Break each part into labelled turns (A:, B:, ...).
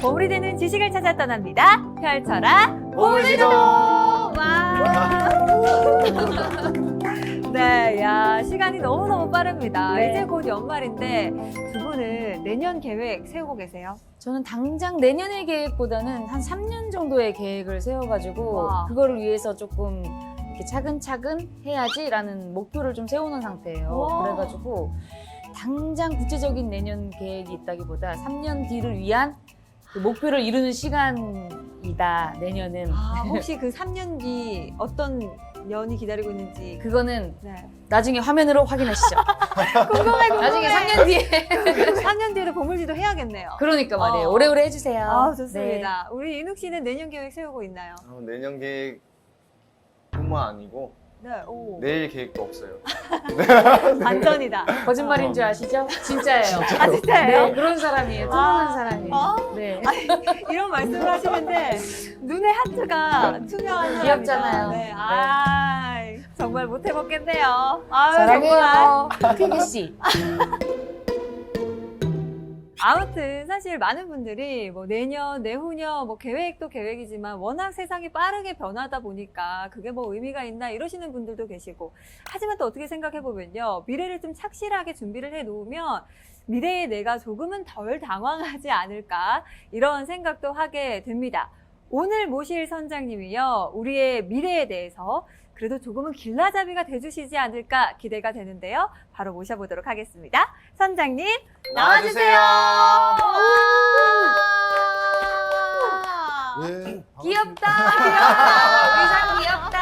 A: 보물이 되는 지식을 찾아 떠납니다. 펼쳐라 보물지도. 와. 네, 야 시간이 너무너무 빠릅니다.
B: 네.
A: 이제 곧 연말인데 두 분은 내년 계획 세우고 계세요?
B: 저는 당장 내년의 계획보다는 한 3년 정도의 계획을 세워가지고
A: 와.
B: 그거를 위해서 조금 이렇게 차근차근 해야지라는 목표를 좀 세우는 상태예요.
A: 와.
B: 그래가지고 당장 구체적인 내년 계획이 있다기보다 3년 뒤를 위한 그 목표를 이루는 시간이다, 내년은.
A: 아, 혹시 그 3년 뒤 어떤 년이 기다리고 있는지
B: 그거는
A: 네.
B: 나중에 화면으로 확인하시죠.
A: 궁금해.
B: 나중에 3년 뒤에.
A: 3년 뒤에도 보물지도 해야겠네요.
B: 그러니까 말이에요.
A: 어.
B: 오래오래 해주세요.
A: 아, 좋습니다. 우리 인욱 씨는 내년 계획 세우고 있나요?
C: 내년 계획뿐만 아니고
A: 네, 오.
C: 내일 계획도 없어요.
A: 반전이다.
B: 네. 거짓말인 줄 아시죠? 진짜예요.
A: 아, 진짜예요?
B: 네, 그런 사람이에요. 투명한 사람이에요. 네.
A: 이런 말씀을 하시는데 눈에 하트가 투명한
B: 귀엽잖아요.
A: 사람이다. 네. 아, 정말 못 해먹겠네요. 아,
B: 사랑해요. 피비 씨.
A: 아무튼 사실 많은 분들이 뭐 내년, 내후년 뭐 계획도 계획이지만 워낙 세상이 빠르게 변하다 보니까 그게 뭐 의미가 있나 이러시는 분들도 계시고, 하지만 또 어떻게 생각해 보면요, 미래를 좀 착실하게 준비를 해 놓으면 미래에 내가 조금은 덜 당황하지 않을까 이런 생각도 하게 됩니다. 오늘 모실 선장님이요, 우리의 미래에 대해서 그래도 조금은 길라잡이가 돼주시지 않을까 기대가 되는데요. 바로 모셔보도록 하겠습니다. 선장님 나와주세요.
D: 예,
B: 귀엽다. 의상 귀엽다.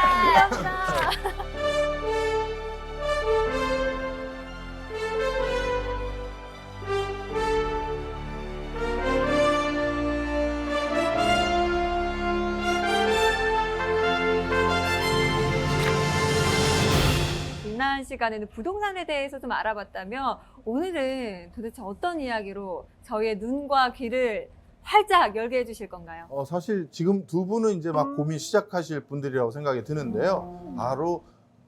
A: 지난 시간에는 부동산에 대해서 좀 알아봤다면 오늘은 도대체 어떤 이야기로 저희의 눈과 귀를 활짝 열게 해주실 건가요?
D: 사실 지금 두 분은 이제 막 고민 시작하실 분들이라고 생각이 드는데요. 바로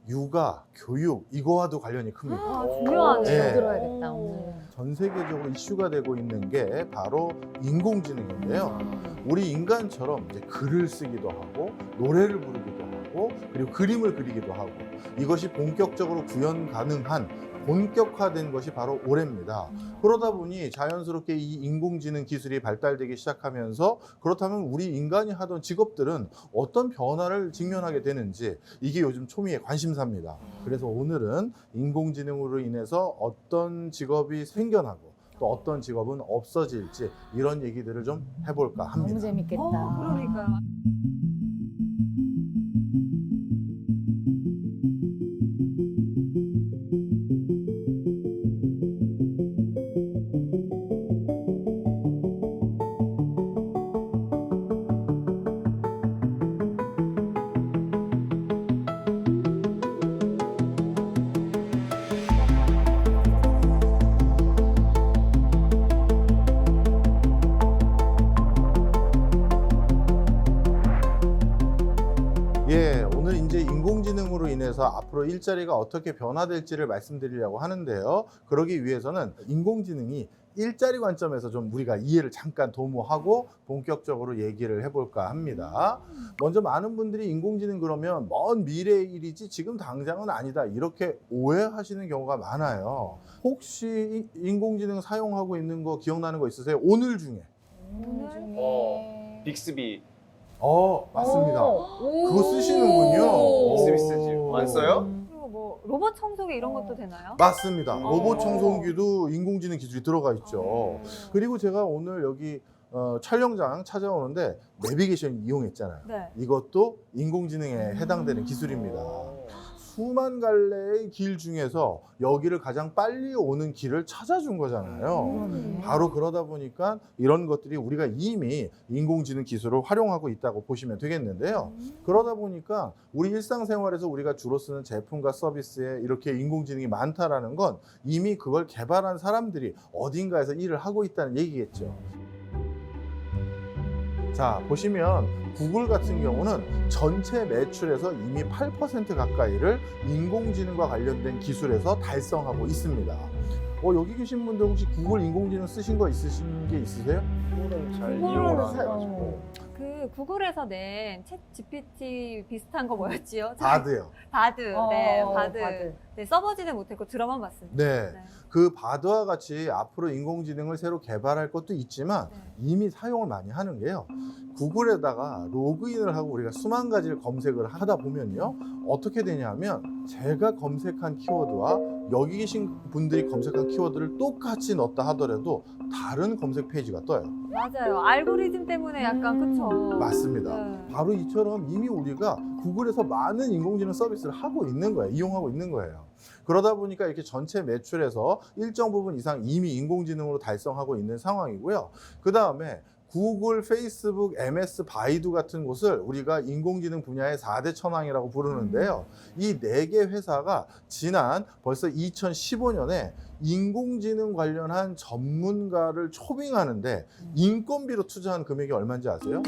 D: 육아, 교육 이거와도 관련이 큽니다.
A: 아, 중요하네요.
D: 네.
B: 들어야겠다 오늘.
D: 전 세계적으로 이슈가 되고 있는 게 바로 인공지능인데요. 우리 인간처럼 이제 글을 쓰기도 하고 노래를 부르기도 하고 그리고 그림을 그리기도 하고 이것이 본격적으로 구현 가능한 본격화된 것이 바로 올해입니다. 그러다 보니 자연스럽게 이 인공지능 기술이 발달되기 시작하면서 그렇다면 우리 인간이 하던 직업들은 어떤 변화를 직면하게 되는지 이게 요즘 초미의 관심사입니다. 그래서 오늘은 인공지능으로 인해서 어떤 직업이 생겨나고 또 어떤 직업은 없어질지 이런 얘기들을 좀 해볼까 합니다.
B: 너무 재밌겠다.
A: 그러니까요.
D: 예, 오늘 이제 인공지능으로 인해서 앞으로 일자리가 어떻게 변화될지를 말씀드리려고 하는데요. 그러기 위해서는 인공지능이 일자리 관점에서 좀 우리가 이해를 잠깐 도모하고 본격적으로 얘기를 해볼까 합니다. 먼저 많은 분들이 인공지능 그러면 먼 미래의 일이지 지금 당장은 아니다 이렇게 오해하시는 경우가 많아요. 혹시 인공지능 사용하고 있는 거 기억나는 거 있으세요? 오늘 중에?
B: 오늘 중에.
C: 빅스비.
D: 맞습니다.
B: 오.
D: 그거 쓰시는군요.
C: 빅스비 쓰지. 안 써요?
A: 그리고 뭐 로봇 청소기 이런 것도 되나요?
D: 맞습니다. 로봇
C: 어.
D: 청소기도 인공지능 기술이 들어가 있죠. 그리고 제가 오늘 여기 촬영장 찾아오는데 내비게이션 이용했잖아요.
A: 네.
D: 이것도 인공지능에 해당되는 기술입니다. 수만 갈래의 길 중에서 여기를 가장 빨리 오는 길을 찾아준 거잖아요. 바로 그러다 보니까 이런 것들이 우리가 이미 인공지능 기술을 활용하고 있다고 보시면 되겠는데요. 그러다 보니까 우리 일상생활에서 우리가 주로 쓰는 제품과 서비스에 이렇게 인공지능이 많다라는 건 이미 그걸 개발한 사람들이 어딘가에서 일을 하고 있다는 얘기겠죠. 자, 보시면 구글 같은 경우는 전체 매출에서 이미 8% 가까이를 인공지능과 관련된 기술에서 달성하고 있습니다. 여기 계신 분들 혹시 구글 인공지능 쓰신 거 있으신 게 있으세요?
C: 그거는 잘
B: 그거는
C: 이용을 안
B: 사-
C: 해가지고.
A: 그 구글에서 낸 챗 GPT 비슷한 거 뭐였지요?
D: 바드요.
A: 바드. 네,
B: 어,
A: 바드.
B: 바드.
A: 네, 써보지는 못했고 들어만 봤습니다.
D: 네. 그 바드와 같이 앞으로 인공지능을 새로 개발할 것도 있지만
A: 네.
D: 이미 사용을 많이 하는 게요. 구글에다가 로그인을 하고 우리가 수만 가지를 검색을 하다 보면요. 어떻게 되냐면 제가 검색한 키워드와 여기 계신 분들이 검색한 키워드를 똑같이 넣었다 하더라도 다른 검색 페이지가 떠요.
A: 맞아요. 알고리즘 때문에 약간 그쵸.
D: 맞습니다.
A: 네.
D: 바로 이처럼 이미 우리가 구글에서 많은 인공지능 서비스를 하고 있는 거예요. 이용하고 있는 거예요. 그러다 보니까 이렇게 전체 매출에서 일정 부분 이상 이미 인공지능으로 달성하고 있는 상황이고요. 그 다음에 구글, 페이스북, MS, 바이두 같은 곳을 우리가 인공지능 분야의 4대 천왕이라고 부르는데요. 이 4개 회사가 지난 벌써 2015년에 인공지능 관련한 전문가를 초빙하는데 인건비로 투자한 금액이 얼마인지 아세요?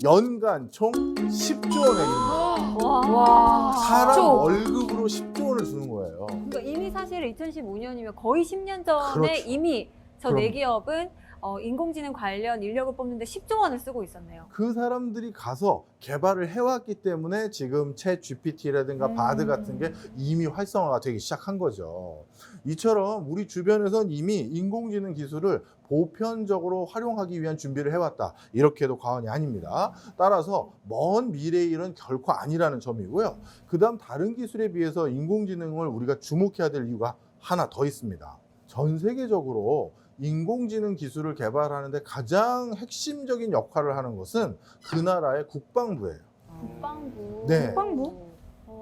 D: 연간 총 10조 원입니다.
A: 와.
D: 사람
B: 10조.
D: 월급으로 10조 원을 주는 거예요.
A: 그러니까 이미 사실 2015년이면 거의 10년 전에
D: 그렇죠.
A: 이미 저
D: 그럼.
A: 네 기업은 인공지능 관련 인력을 뽑는데 10조 원을 쓰고 있었네요.
D: 그 사람들이 가서 개발을 해왔기 때문에 지금 챗 GPT라든가 바드 같은 게 이미 활성화가 되기 시작한 거죠. 이처럼 우리 주변에선 이미 인공지능 기술을 보편적으로 활용하기 위한 준비를 해왔다. 이렇게 해도 과언이 아닙니다. 따라서 먼 미래의 일은 결코 아니라는 점이고요. 그 다음 다른 기술에 비해서 인공지능을 우리가 주목해야 될 이유가 하나 더 있습니다. 전 세계적으로 인공지능 기술을 개발하는데 가장 핵심적인 역할을 하는 것은 그 나라의 국방부예요.
A: 국방부.
D: 네.
B: 국방부?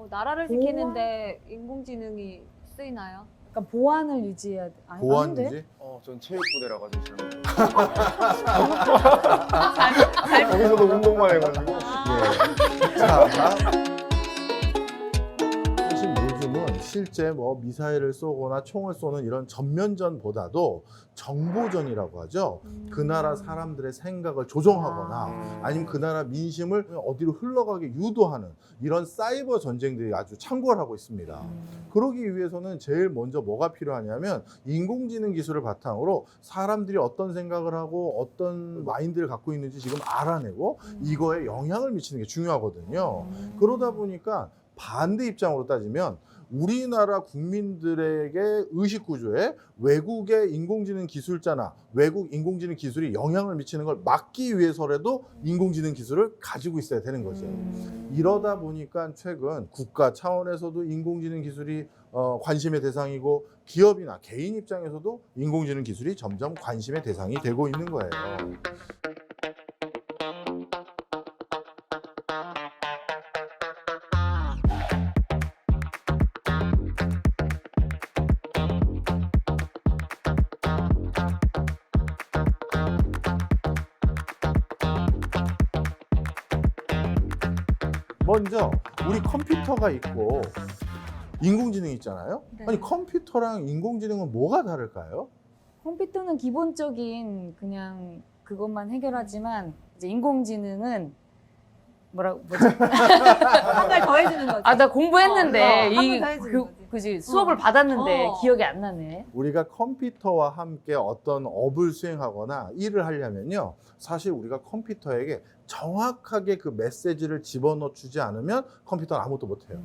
A: 나라를 지키는데 인공지능이 쓰이나요?
B: 약간 보안을 유지해야 돼. 아니,
D: 보안이지.
B: 아닌데?
C: 전 체육부대라 가지고 잘 거기서도 운동만 해가지고.
D: 예. 자, 사실 요즘은 실제 뭐 미사일을 쏘거나 총을 쏘는 이런 전면전보다도 정보전이라고 하죠. 그 나라 사람들의 생각을 조정하거나 아니면 그 나라 민심을 어디로 흘러가게 유도하는 이런 사이버 전쟁들이 아주 창궐하고 있습니다. 그러기 위해서는 제일 먼저 뭐가 필요하냐면 인공지능 기술을 바탕으로 사람들이 어떤 생각을 하고 어떤 마인드를 갖고 있는지 지금 알아내고 이거에 영향을 미치는 게 중요하거든요. 그러다 보니까 반대 입장으로 따지면 우리나라 국민들에게 의식 구조에 외국의 인공지능 기술자나 외국 인공지능 기술이 영향을 미치는 걸 막기 위해서라도 인공지능 기술을 가지고 있어야 되는 거죠. 이러다 보니까 최근 국가 차원에서도 인공지능 기술이 관심의 대상이고 기업이나 개인 입장에서도 인공지능 기술이 점점 관심의 대상이 되고 있는 거예요. 먼저 우리 컴퓨터가 있고 인공지능이 있잖아요.
A: 네.
D: 아니 컴퓨터랑 인공지능은 뭐가 다를까요?
B: 컴퓨터는 기본적인 그냥 그것만 해결하지만 이제 인공지능은 뭐지?
A: 한 발 더 해주는 거죠.
B: 아, 나 공부했는데
A: 한번 더 해주는 거지.
B: 그지 수업을 받았는데
A: 어.
B: 기억이 안 나네.
D: 우리가 컴퓨터와 함께 어떤 업을 수행하거나 일을 하려면요. 사실 우리가 컴퓨터에게 정확하게 그 메시지를 집어넣어 주지 않으면 컴퓨터는 아무것도 못해요.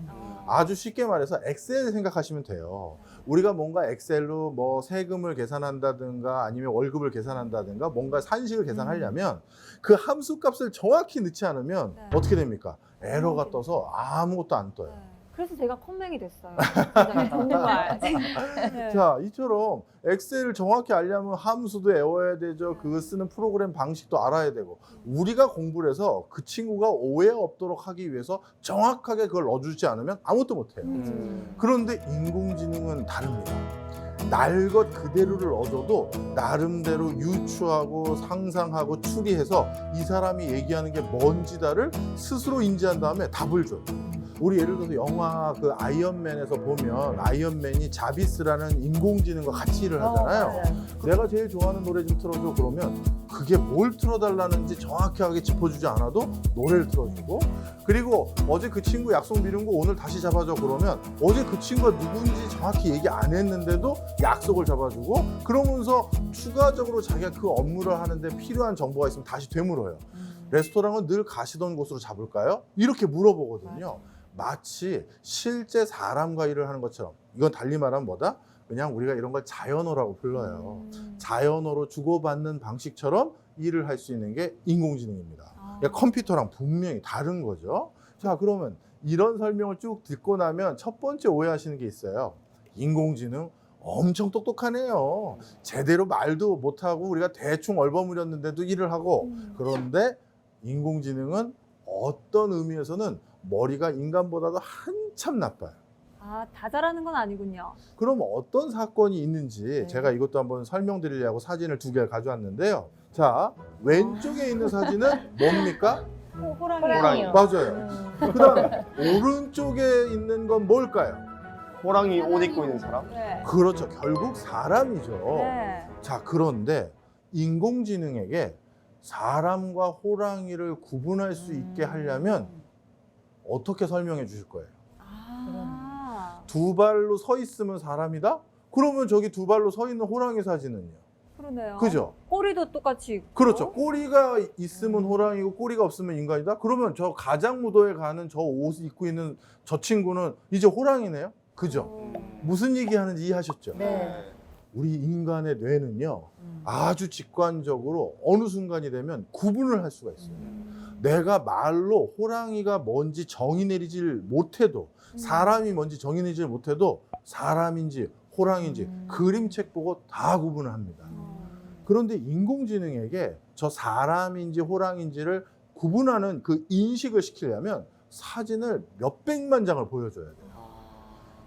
D: 아주 쉽게 말해서 엑셀 생각하시면 돼요. 우리가 뭔가 엑셀로 뭐 세금을 계산한다든가 아니면 월급을 계산한다든가 뭔가 산식을 계산하려면 그 함수 값을 정확히 넣지 않으면
A: 네.
D: 어떻게 됩니까? 에러가 떠서 아무것도 안 떠요.
A: 네. 그래서 제가 컴맹이 됐어요. 진짜 정말. 네.
D: 자, 이처럼 엑셀을 정확히 알려면 함수도 외워야 되죠. 그거 쓰는 프로그램 방식도 알아야 되고 우리가 공부를 해서 그 친구가 오해 없도록 하기 위해서 정확하게 그걸 넣어주지 않으면 아무것도 못해요. 그런데 인공지능은 다릅니다. 날 것 그대로를 얻어도 나름대로 유추하고 상상하고 추리해서 이 사람이 얘기하는 게 뭔지다를 스스로 인지한 다음에 답을 줘요. 우리 예를 들어서 영화 그 아이언맨에서 보면 아이언맨이 자비스라는 인공지능과 같이 일을 하잖아요.
B: 맞아요.
D: 내가 제일 좋아하는 노래 좀 틀어줘 그러면 그게 뭘 틀어달라는지 정확하게 짚어주지 않아도 노래를 틀어주고, 그리고 어제 그 친구 약속 미룬 거 오늘 다시 잡아줘 그러면 어제 그 친구가 누군지 정확히 얘기 안 했는데도 약속을 잡아주고, 그러면서 추가적으로 자기가 그 업무를 하는데 필요한 정보가 있으면 다시 되물어요. 레스토랑은 늘 가시던 곳으로 잡을까요? 이렇게 물어보거든요. 마치 실제 사람과 일을 하는 것처럼. 이건 달리 말하면 뭐다? 그냥 우리가 이런 걸 자연어라고 불러요. 자연어로 주고받는 방식처럼 일을 할 수 있는 게 인공지능입니다. 그러니까 컴퓨터랑 분명히 다른 거죠. 자, 그러면 이런 설명을 쭉 듣고 나면 첫 번째 오해하시는 게 있어요. 인공지능 엄청 똑똑하네요. 제대로 말도 못하고 우리가 대충 얼버무렸는데도 일을 하고. 그런데 인공지능은 어떤 의미에서는 머리가 인간보다도 한참 나빠요.
A: 아, 다 잘하는 건 아니군요.
D: 그럼 어떤 사건이 있는지
A: 네.
D: 제가 이것도 한번 설명드리려고 사진을 2개 가져왔는데요. 자, 왼쪽에 있는 사진은 뭡니까?
A: 호랑이.
B: 호랑이요.
D: 맞아요. 그다음 오른쪽에 있는 건 뭘까요?
C: 호랑이 옷 입고 있는 사람?
A: 네.
D: 그렇죠. 결국 사람이죠.
A: 네.
D: 자, 그런데 인공지능에게 사람과 호랑이를 구분할 수 있게 하려면 어떻게 설명해 주실 거예요?
A: 아,
D: 두 발로 서 있으면 사람이다? 그러면 저기 두 발로 서 있는 호랑이 사진은요?
A: 그러네요.
D: 그죠?
A: 꼬리도 똑같이 있고.
D: 그렇죠. 꼬리가 있으면 호랑이고 꼬리가 없으면 인간이다? 그러면 저 가장무도에 가는 저 옷 입고 있는 저 친구는 이제 호랑이네요? 그죠? 무슨 얘기 하는지 이해하셨죠?
B: 네.
D: 우리 인간의 뇌는요, 아주 직관적으로 어느 순간이 되면 구분을 할 수가 있어요. 내가 말로 호랑이가 뭔지 정의 내리질 못해도, 사람이 뭔지 정의 내리질 못해도 사람인지 호랑이인지 그림책 보고 다 구분을 합니다. 그런데 인공지능에게 저 사람인지 호랑이인지를 구분하는 그 인식을 시키려면 사진을 몇백만 장을 보여줘야 돼요.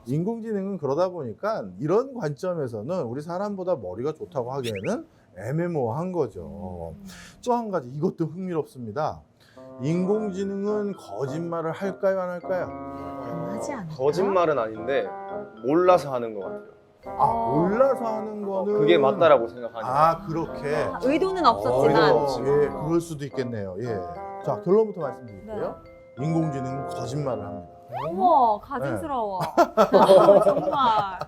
D: 인공지능은 그러다 보니까 이런 관점에서는 우리 사람보다 머리가 좋다고 하기에는 애매모호한 거죠. 또 한 가지 이것도 흥미롭습니다. 인공지능은 거짓말을 할까요, 안 할까요?
B: 하지 않을까?
C: 거짓말은 아닌데 몰라서 하는 것 같아요.
D: 아, 몰라서 하는 거는
C: 그게 맞다라고 생각하니까.
D: 아, 그렇게.
A: 의도는
C: 의도는
A: 없었지만.
C: 없지만.
D: 예, 그럴 수도 있겠네요. 예. 자, 결론부터 말씀드릴게요. 인공지능은 거짓말을 합니다.
A: 어머, 가증스러워. 정말.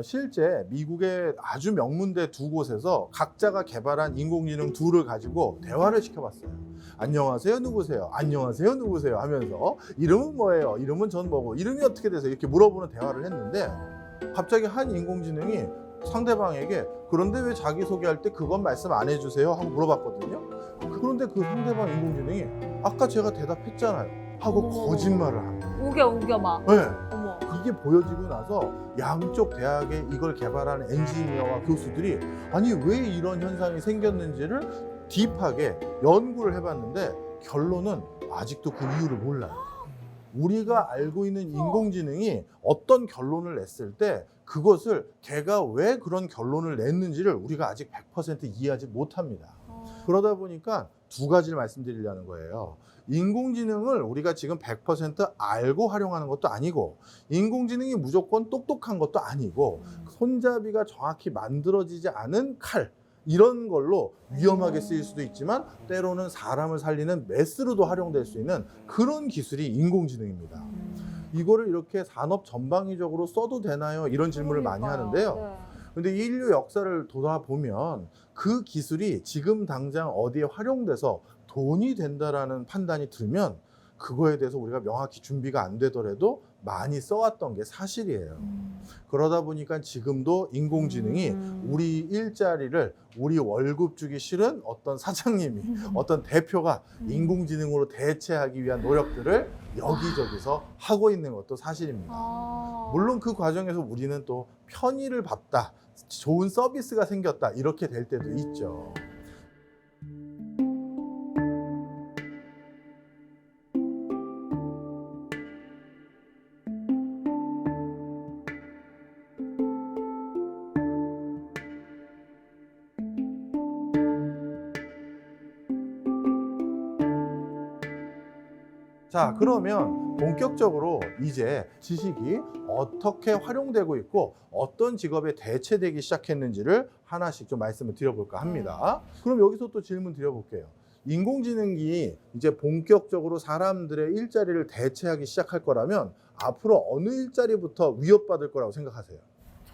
D: 실제 미국의 아주 명문대 두 곳에서 각자가 개발한 인공지능 둘을 가지고 대화를 시켜봤어요. 안녕하세요, 누구세요? 안녕하세요, 누구세요? 하면서 이름은 뭐예요? 이름은 전 뭐고? 이름이 어떻게 되세요? 이렇게 물어보는 대화를 했는데 갑자기 한 인공지능이 상대방에게 그런데 왜 자기소개할 때 그건 말씀 안 해주세요? 하고 물어봤거든요. 그런데 그 상대방 인공지능이 아까 제가 대답했잖아요 하고
A: 어머.
D: 거짓말을 합니다.
A: 우겨 막.
D: 네.
A: 어머.
D: 이게 보여지고 나서 양쪽 대학에 이걸 개발한 엔지니어와 교수들이 아니 왜 이런 현상이 생겼는지를 딥하게 연구를 해봤는데 결론은 아직도 그 이유를 몰라요. 우리가 알고 있는 인공지능이 어떤 결론을 냈을 때 그것을 걔가 왜 그런 결론을 냈는지를 우리가 아직 100% 이해하지 못합니다. 그러다 보니까 두 가지를 말씀드리려는 거예요. 인공지능을 우리가 지금 100% 알고 활용하는 것도 아니고 인공지능이 무조건 똑똑한 것도 아니고 손잡이가 정확히 만들어지지 않은 칼 이런 걸로 위험하게 쓰일 수도 있지만 때로는 사람을 살리는 메스로도 활용될 수 있는 그런 기술이 인공지능입니다. 이거를 이렇게 산업 전방위적으로 써도 되나요? 이런 질문을 많이 하는데요.
A: 네.
D: 근데 인류 역사를 돌아보면 그 기술이 지금 당장 어디에 활용돼서 돈이 된다라는 판단이 들면 그거에 대해서 우리가 명확히 준비가 안 되더라도 많이 써왔던 게 사실이에요. 그러다 보니까 지금도 인공지능이 우리 일자리를 우리 월급 주기 싫은 어떤 사장님이 어떤 대표가 인공지능으로 대체하기 위한 노력들을 여기저기서 하고 있는 것도 사실입니다.
A: 아.
D: 물론 그 과정에서 우리는 또 편의를 봤다, 좋은 서비스가 생겼다 이렇게 될 때도 있죠. 자, 그러면 본격적으로 이제 지식이 어떻게 활용되고 있고 어떤 직업에 대체되기 시작했는지를 하나씩 좀 말씀을 드려볼까 합니다. 그럼 여기서 또 질문 드려볼게요. 인공지능이 이제 본격적으로 사람들의 일자리를 대체하기 시작할 거라면 앞으로 어느 일자리부터 위협받을 거라고 생각하세요?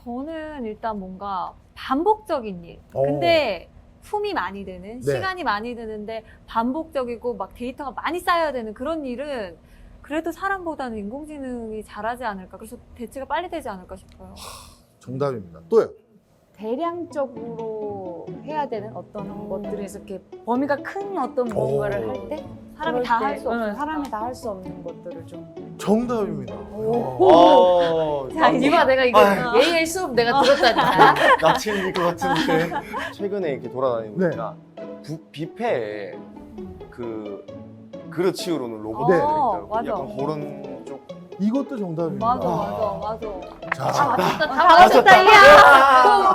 A: 저는 일단 뭔가 반복적인 일.
D: 오.
A: 근데 품이 많이 드는,
D: 네.
A: 시간이 많이 드는데 반복적이고 막 데이터가 많이 쌓여야 되는 그런 일은 그래도 사람보다는 인공지능이 잘하지 않을까. 그래서 대체가 빨리 되지 않을까 싶어요.
D: 정답입니다. 또요?
B: 대량적으로 해야 되는 어떤 것들에서 이렇게 범위가 큰 어떤 무언가를 할 때
A: 사람이 다 할 수 없는.
B: 사람이 다 할 수 없는 것들을 좀.
D: 정답입니다.
A: 자, 이제
B: 이봐, 내가 이거 AI 수업 내가 들었다니까.
C: 나치일 것 같은데. 최근에 이렇게 돌아다니고
D: 네.
C: 보니까 뷔페에 그 그릇 치우러는 로봇
D: 네.
C: 들이 있더라고요.
A: 맞아.
C: 약간 그런 쪽.
D: 이것도 정답입니다.
A: 맞아.
D: 자,
B: 다 맞췄다, 이야!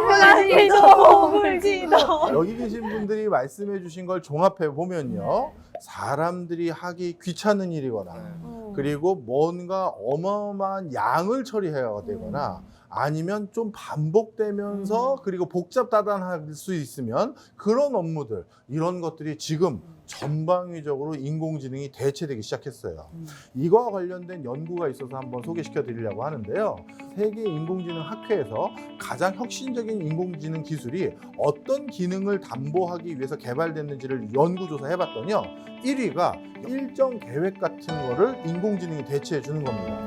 A: 동물지도.
D: 여기 계신 분들이 말씀해 주신 걸 종합해 보면요. 사람들이 하기 귀찮은 일이거나 그리고 뭔가 어마어마한 양을 처리해야 되거나 아니면 좀 반복되면서 그리고 복잡다단할 수 있으면 그런 업무들, 이런 것들이 지금 전방위적으로 인공지능이 대체되기 시작했어요. 이거와 관련된 연구가 있어서 한번 소개시켜 드리려고 하는데요. 세계 인공지능 학회에서 가장 혁신적인 인공지능 기술이 어떤 기능을 담보하기 위해서 개발됐는지를 연구조사 해봤더니요. 1위가 일정 계획 같은 거를 인공지능이 대체해 주는 겁니다.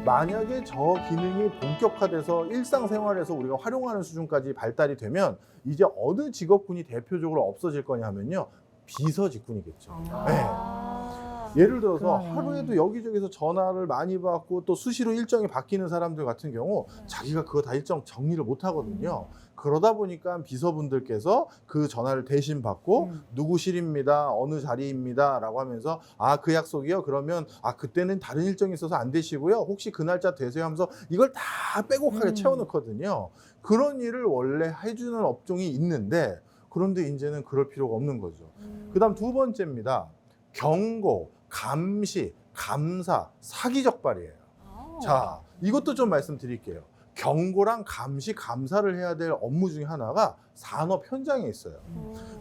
D: 만약에 저 기능이 본격화돼서 일상생활에서 우리가 활용하는 수준까지 발달이 되면 이제 어느 직업군이 대표적으로 없어질 거냐 하면요. 비서 직군이겠죠. 네. 예를 들어서 하루에도 여기저기서 전화를 많이 받고 또 수시로 일정이 바뀌는 사람들 같은 경우 자기가 그거 다 일정 정리를 못 하거든요. 그러다 보니까 비서분들께서 그 전화를 대신 받고 누구실입니다, 어느 자리입니다 라고 하면서 아, 그 약속이요? 그러면 아, 그때는 다른 일정이 있어서 안 되시고요. 혹시 그 날짜 되세요? 하면서 이걸 다 빼곡하게 채워넣거든요. 그런 일을 원래 해주는 업종이 있는데 그런데 이제는 그럴 필요가 없는 거죠. 그 다음 두 번째입니다. 경고, 감시, 감사, 사기 적발이에요. 자, 이것도 좀 말씀드릴게요. 경고랑 감시, 감사를 해야 될 업무 중에 하나가 산업 현장에 있어요.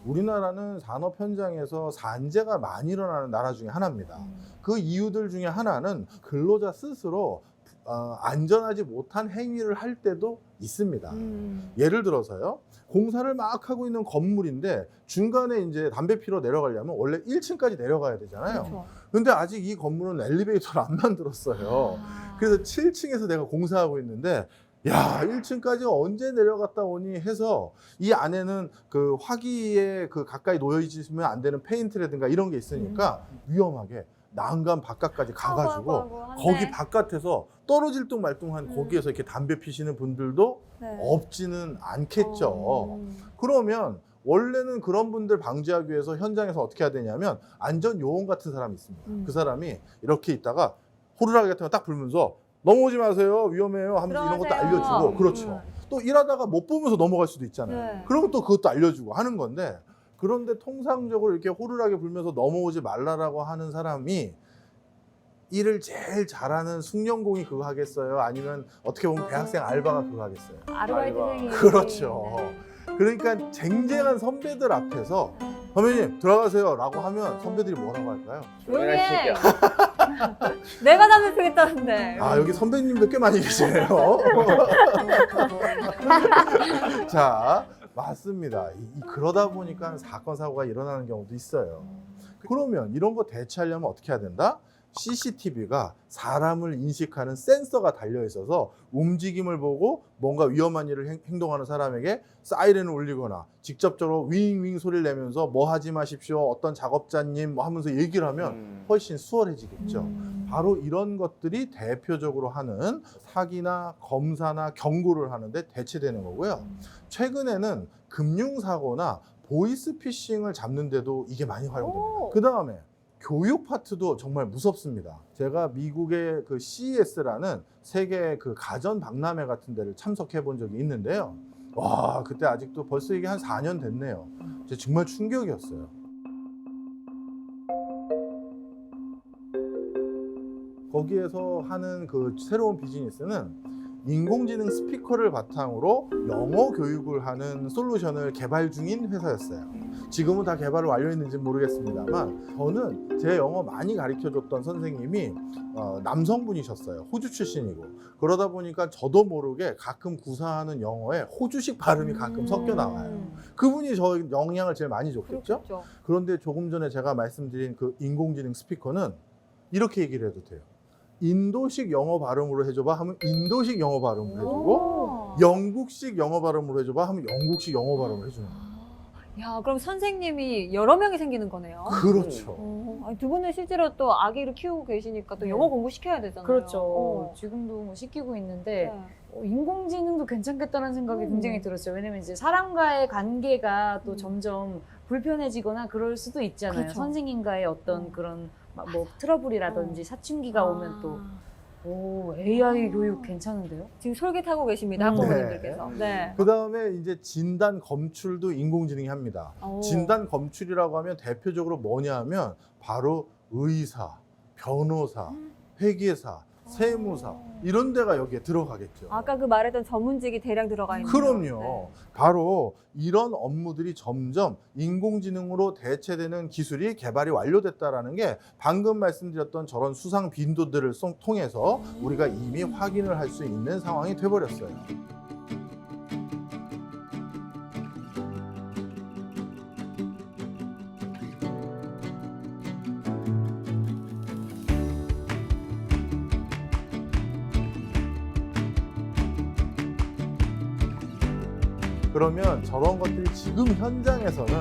D: 우리나라는 산업 현장에서 산재가 많이 일어나는 나라 중에 하나입니다. 그 이유들 중에 하나는 근로자 스스로 안전하지 못한 행위를 할 때도 있습니다. 예를 들어서요. 공사를 막 하고 있는 건물인데 중간에 이제 담배 피러 내려가려면 원래 1층까지 내려가야 되잖아요.
A: 그렇죠.
D: 근데 아직 이 건물은 엘리베이터를 안 만들었어요. 그래서 7층에서 내가 공사하고 있는데 야, 1층까지 언제 내려갔다 오니 해서 이 안에는 그 화기에 그 가까이 놓여 있으면 안 되는 페인트라든가 이런 게 있으니까 위험하게 난간 바깥까지 가가지고 거기 바깥에서 떨어질 둥 말둥한 거기에서 이렇게 담배 피시는 분들도 없지는 않겠죠. 그러면 원래는 그런 분들 방지하기 위해서 현장에서 어떻게 해야 되냐면 안전 요원 같은 사람이 있습니다. 그 사람이 이렇게 있다가 호루라기 같은 거 딱 불면서 넘어오지 마세요, 위험해요 하면서 이런 것도 알려주고, 그렇죠. 또 일하다가 못 보면서 넘어갈 수도 있잖아요. 그러면 또 그것도 알려주고 하는 건데, 그런데 통상적으로 이렇게 호루라기 불면서 넘어오지 말라라고 하는 사람이 일을 제일 잘하는 숙련공이 그거 하겠어요? 아니면 어떻게 보면 대학생 알바가 그거 하겠어요?
A: 아르바이트생이.
D: 그렇죠. 그러니까 쟁쟁한 선배들 앞에서 선배님 들어가세요 라고 하면 선배들이 뭐라고 할까요?
A: 조용히 해. 내가 담배 피겠다는데.
D: 아, 여기 선배님들 꽤 많이 계시네요. 자, 맞습니다. 그러다 보니까 사건, 사고가 일어나는 경우도 있어요. 그러면 이런 거 대체하려면 어떻게 해야 된다? CCTV가 사람을 인식하는 센서가 달려 있어서 움직임을 보고 뭔가 위험한 일을 행동하는 사람에게 사이렌을 울리거나 직접적으로 윙윙 소리를 내면서 뭐 하지 마십시오, 어떤 작업자님 뭐 하면서 얘기를 하면 훨씬 수월해지겠죠. 바로 이런 것들이 대표적으로 하는 사기나 검사나 경고를 하는데 대체되는 거고요. 최근에는 금융사고나 보이스피싱을 잡는데도 이게 많이 활용됩니다. 그 다음에 교육 파트도 정말 무섭습니다. 제가 미국의 그 CES라는 세계 그 가전 박람회 같은 데를 참석해 본 적이 있는데요. 와, 그때 아직도 벌써 이게 한 4년 됐네요. 정말 충격이었어요. 거기에서 하는 그 새로운 비즈니스는 인공지능 스피커를 바탕으로 영어 교육을 하는 솔루션을 개발 중인 회사였어요. 지금은 다 개발을 완료했는지 모르겠습니다만 저는 제 영어 많이 가르쳐줬던 선생님이 남성분이셨어요. 호주 출신이고. 그러다 보니까 저도 모르게 가끔 구사하는 영어에 호주식 발음이 가끔 섞여 나와요. 그분이 저 영향을 제일 많이 줬겠죠?
A: 그렇겠죠.
D: 그런데 조금 전에 제가 말씀드린 그 인공지능 스피커는 이렇게 얘기를 해도 돼요. 인도식 영어 발음으로 해줘봐 하면 인도식 영어 발음을 해주고,
A: 오.
D: 영국식 영어 발음으로 해줘봐 하면 영국식 영어 발음을 해주는 거예요.
A: 야, 그럼 선생님이 여러 명이 생기는 거네요.
D: 그렇죠.
A: 아니, 두 분은 실제로 또 아기를 키우고 계시니까 또 영어 공부 시켜야 되잖아요.
B: 그렇죠. 지금도 뭐 시키고 있는데
A: 네.
B: 인공지능도 괜찮겠다는 생각이
A: 음.
B: 굉장히 들었어요. 왜냐면 이제 사람과의 관계가 또
A: 음.
B: 점점 불편해지거나 그럴 수도 있잖아요.
A: 그렇죠.
B: 선생님과의 어떤 그런 뭐 트러블이라든지 사춘기가 오면 또 AI 교육 괜찮은데요?
A: 지금 솔깃하고 계십니다,
B: 네.
A: 학부모님들께서. 네.
D: 그 다음에 이제 진단 검출도 인공지능이 합니다.
A: 오.
D: 진단 검출이라고 하면 대표적으로 뭐냐 하면 바로 의사, 변호사, 회계사, 세무사 이런 데가 여기에 들어가겠죠.
A: 아까 그 말했던 전문직이 대량 들어가 있는.
D: 그럼요. 바로 이런 업무들이 점점 인공지능으로 대체되는 기술이 개발이 완료됐다라는 게 방금 말씀드렸던 저런 수상 빈도들을 통해서 우리가 이미 확인을 할 수 있는 상황이 돼버렸어요. 그러면 저런 것들이 지금 현장에서는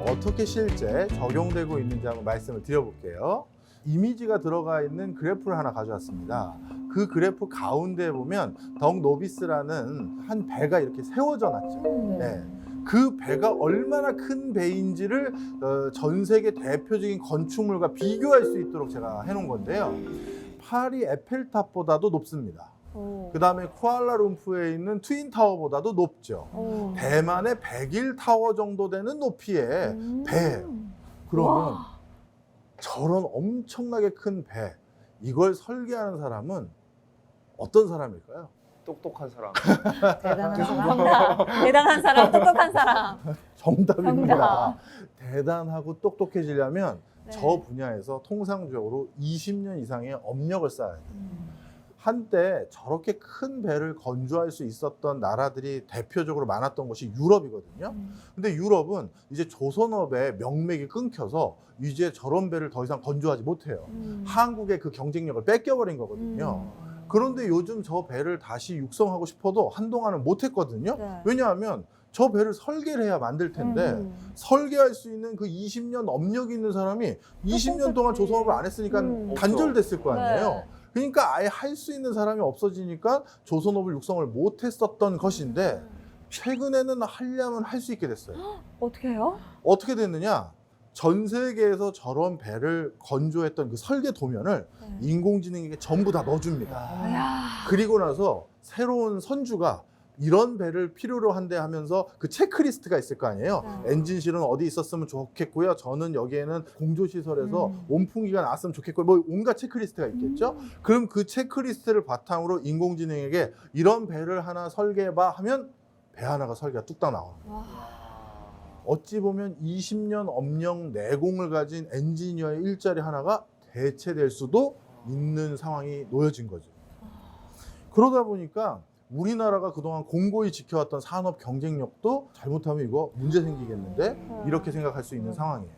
D: 어떻게 실제 적용되고 있는지 한번 말씀을 드려볼게요. 이미지가 들어가 있는 그래프를 하나 가져왔습니다. 그 그래프 가운데에 보면 덕 노비스라는 한 배가 이렇게 세워져 놨죠. 네. 그 배가 얼마나 큰 배인지를 전 세계 대표적인 건축물과 비교할 수 있도록 제가 해놓은 건데요. 파리 에펠탑보다도 높습니다. 그 다음에 쿠알라룸푸르에 있는 트윈타워보다도 높죠. 대만의 101타워 정도 되는 높이의 배예요. 그러면 저런 엄청나게 큰 배, 이걸 설계하는 사람은 어떤 사람일까요?
C: 똑똑한 사람.
B: 대단한 사람.
A: 정답. 대단한 사람, 똑똑한 사람.
D: 정답입니다.
A: 정답.
D: 대단하고 똑똑해지려면
A: 네.
D: 저 분야에서 통상적으로 20년 이상의 업력을 쌓아야 돼요. 한때 저렇게 큰 배를 건조할 수 있었던 나라들이 대표적으로 많았던 곳이 유럽이거든요. 근데 유럽은 이제 조선업의 명맥이 끊겨서 이제 저런 배를 더 이상 건조하지 못해요. 한국의 그 경쟁력을 뺏겨버린 거거든요. 그런데 요즘 저 배를 다시 육성하고 싶어도 한동안은 못했거든요.
A: 네.
D: 왜냐하면 저 배를 설계를 해야 만들 텐데 설계할 수 있는 그 20년 업력이 있는 사람이 20년 동안 조선업을 안 했으니까 단절됐을 거 아니에요.
A: 네.
D: 그러니까 아예 할 수 있는 사람이 없어지니까 조선업을 육성을 못했었던 것인데 최근에는 하려면 할 수 있게 됐어요.
A: 어떻게 해요?
D: 어떻게 됐느냐? 전 세계에서 저런 배를 건조했던 그 설계 도면을
A: 네.
D: 인공지능에게 전부 다 넣어줍니다.
A: 이야.
D: 그리고 나서 새로운 선주가 이런 배를 필요로 한대 하면서 그 체크리스트가 있을 거 아니에요.
A: 네.
D: 엔진실은 어디 있었으면 좋겠고요. 저는 여기에는 공조시설에서 온풍기가 나왔으면 좋겠고요. 뭐 온갖 체크리스트가 있겠죠. 그럼 그 체크리스트를 바탕으로 인공지능에게 이런 배를 하나 설계해봐 하면 배 하나가 설계가 뚝딱 나와요.
A: 와.
D: 어찌 보면 20년 업력 내공을 가진 엔지니어의 일자리 하나가 대체될 수도 있는 상황이 놓여진 거죠. 그러다 보니까 우리나라가 그동안 공고히 지켜왔던 산업 경쟁력도 잘못하면 이거 문제 생기겠는데 이렇게 생각할 수 있는 상황이에요.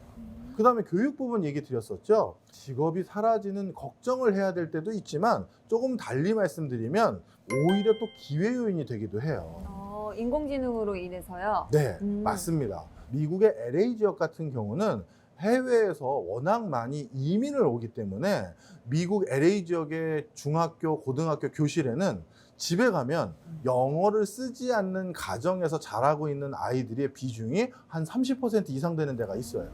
D: 그 다음에 교육 부분 얘기 드렸었죠. 직업이 사라지는 걱정을 해야 될 때도 있지만 조금 달리 말씀드리면 오히려 또 기회 요인이 되기도 해요.
A: 인공지능으로 인해서요.
D: 네, 맞습니다. 미국의 LA 지역 같은 경우는 해외에서 워낙 많이 이민을 오기 때문에 미국 LA 지역의 중학교, 고등학교 교실에는 집에 가면 영어를 쓰지 않는 가정에서 자라고 있는 아이들의 비중이 한 30% 이상 되는 데가 있어요.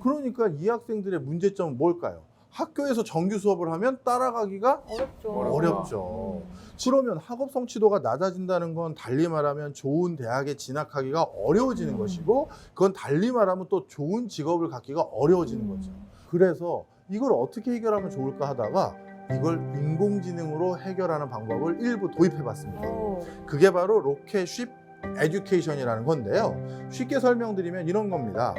D: 그러니까 이 학생들의 문제점은 뭘까요? 학교에서 정규 수업을 하면 따라가기가 어렵죠. 그러면 학업 성취도가 낮아진다는 건 달리 말하면 좋은 대학에 진학하기가 어려워지는 것이고 그건 달리 말하면 또 좋은 직업을 갖기가 어려워지는 거죠. 그래서 이걸 어떻게 해결하면 좋을까 하다가 이걸 인공지능으로 해결하는 방법을 일부 도입해봤습니다.
A: 오.
D: 그게 바로 로켓쉽 에듀케이션이라는 건데요. 쉽게 설명드리면 이런 겁니다.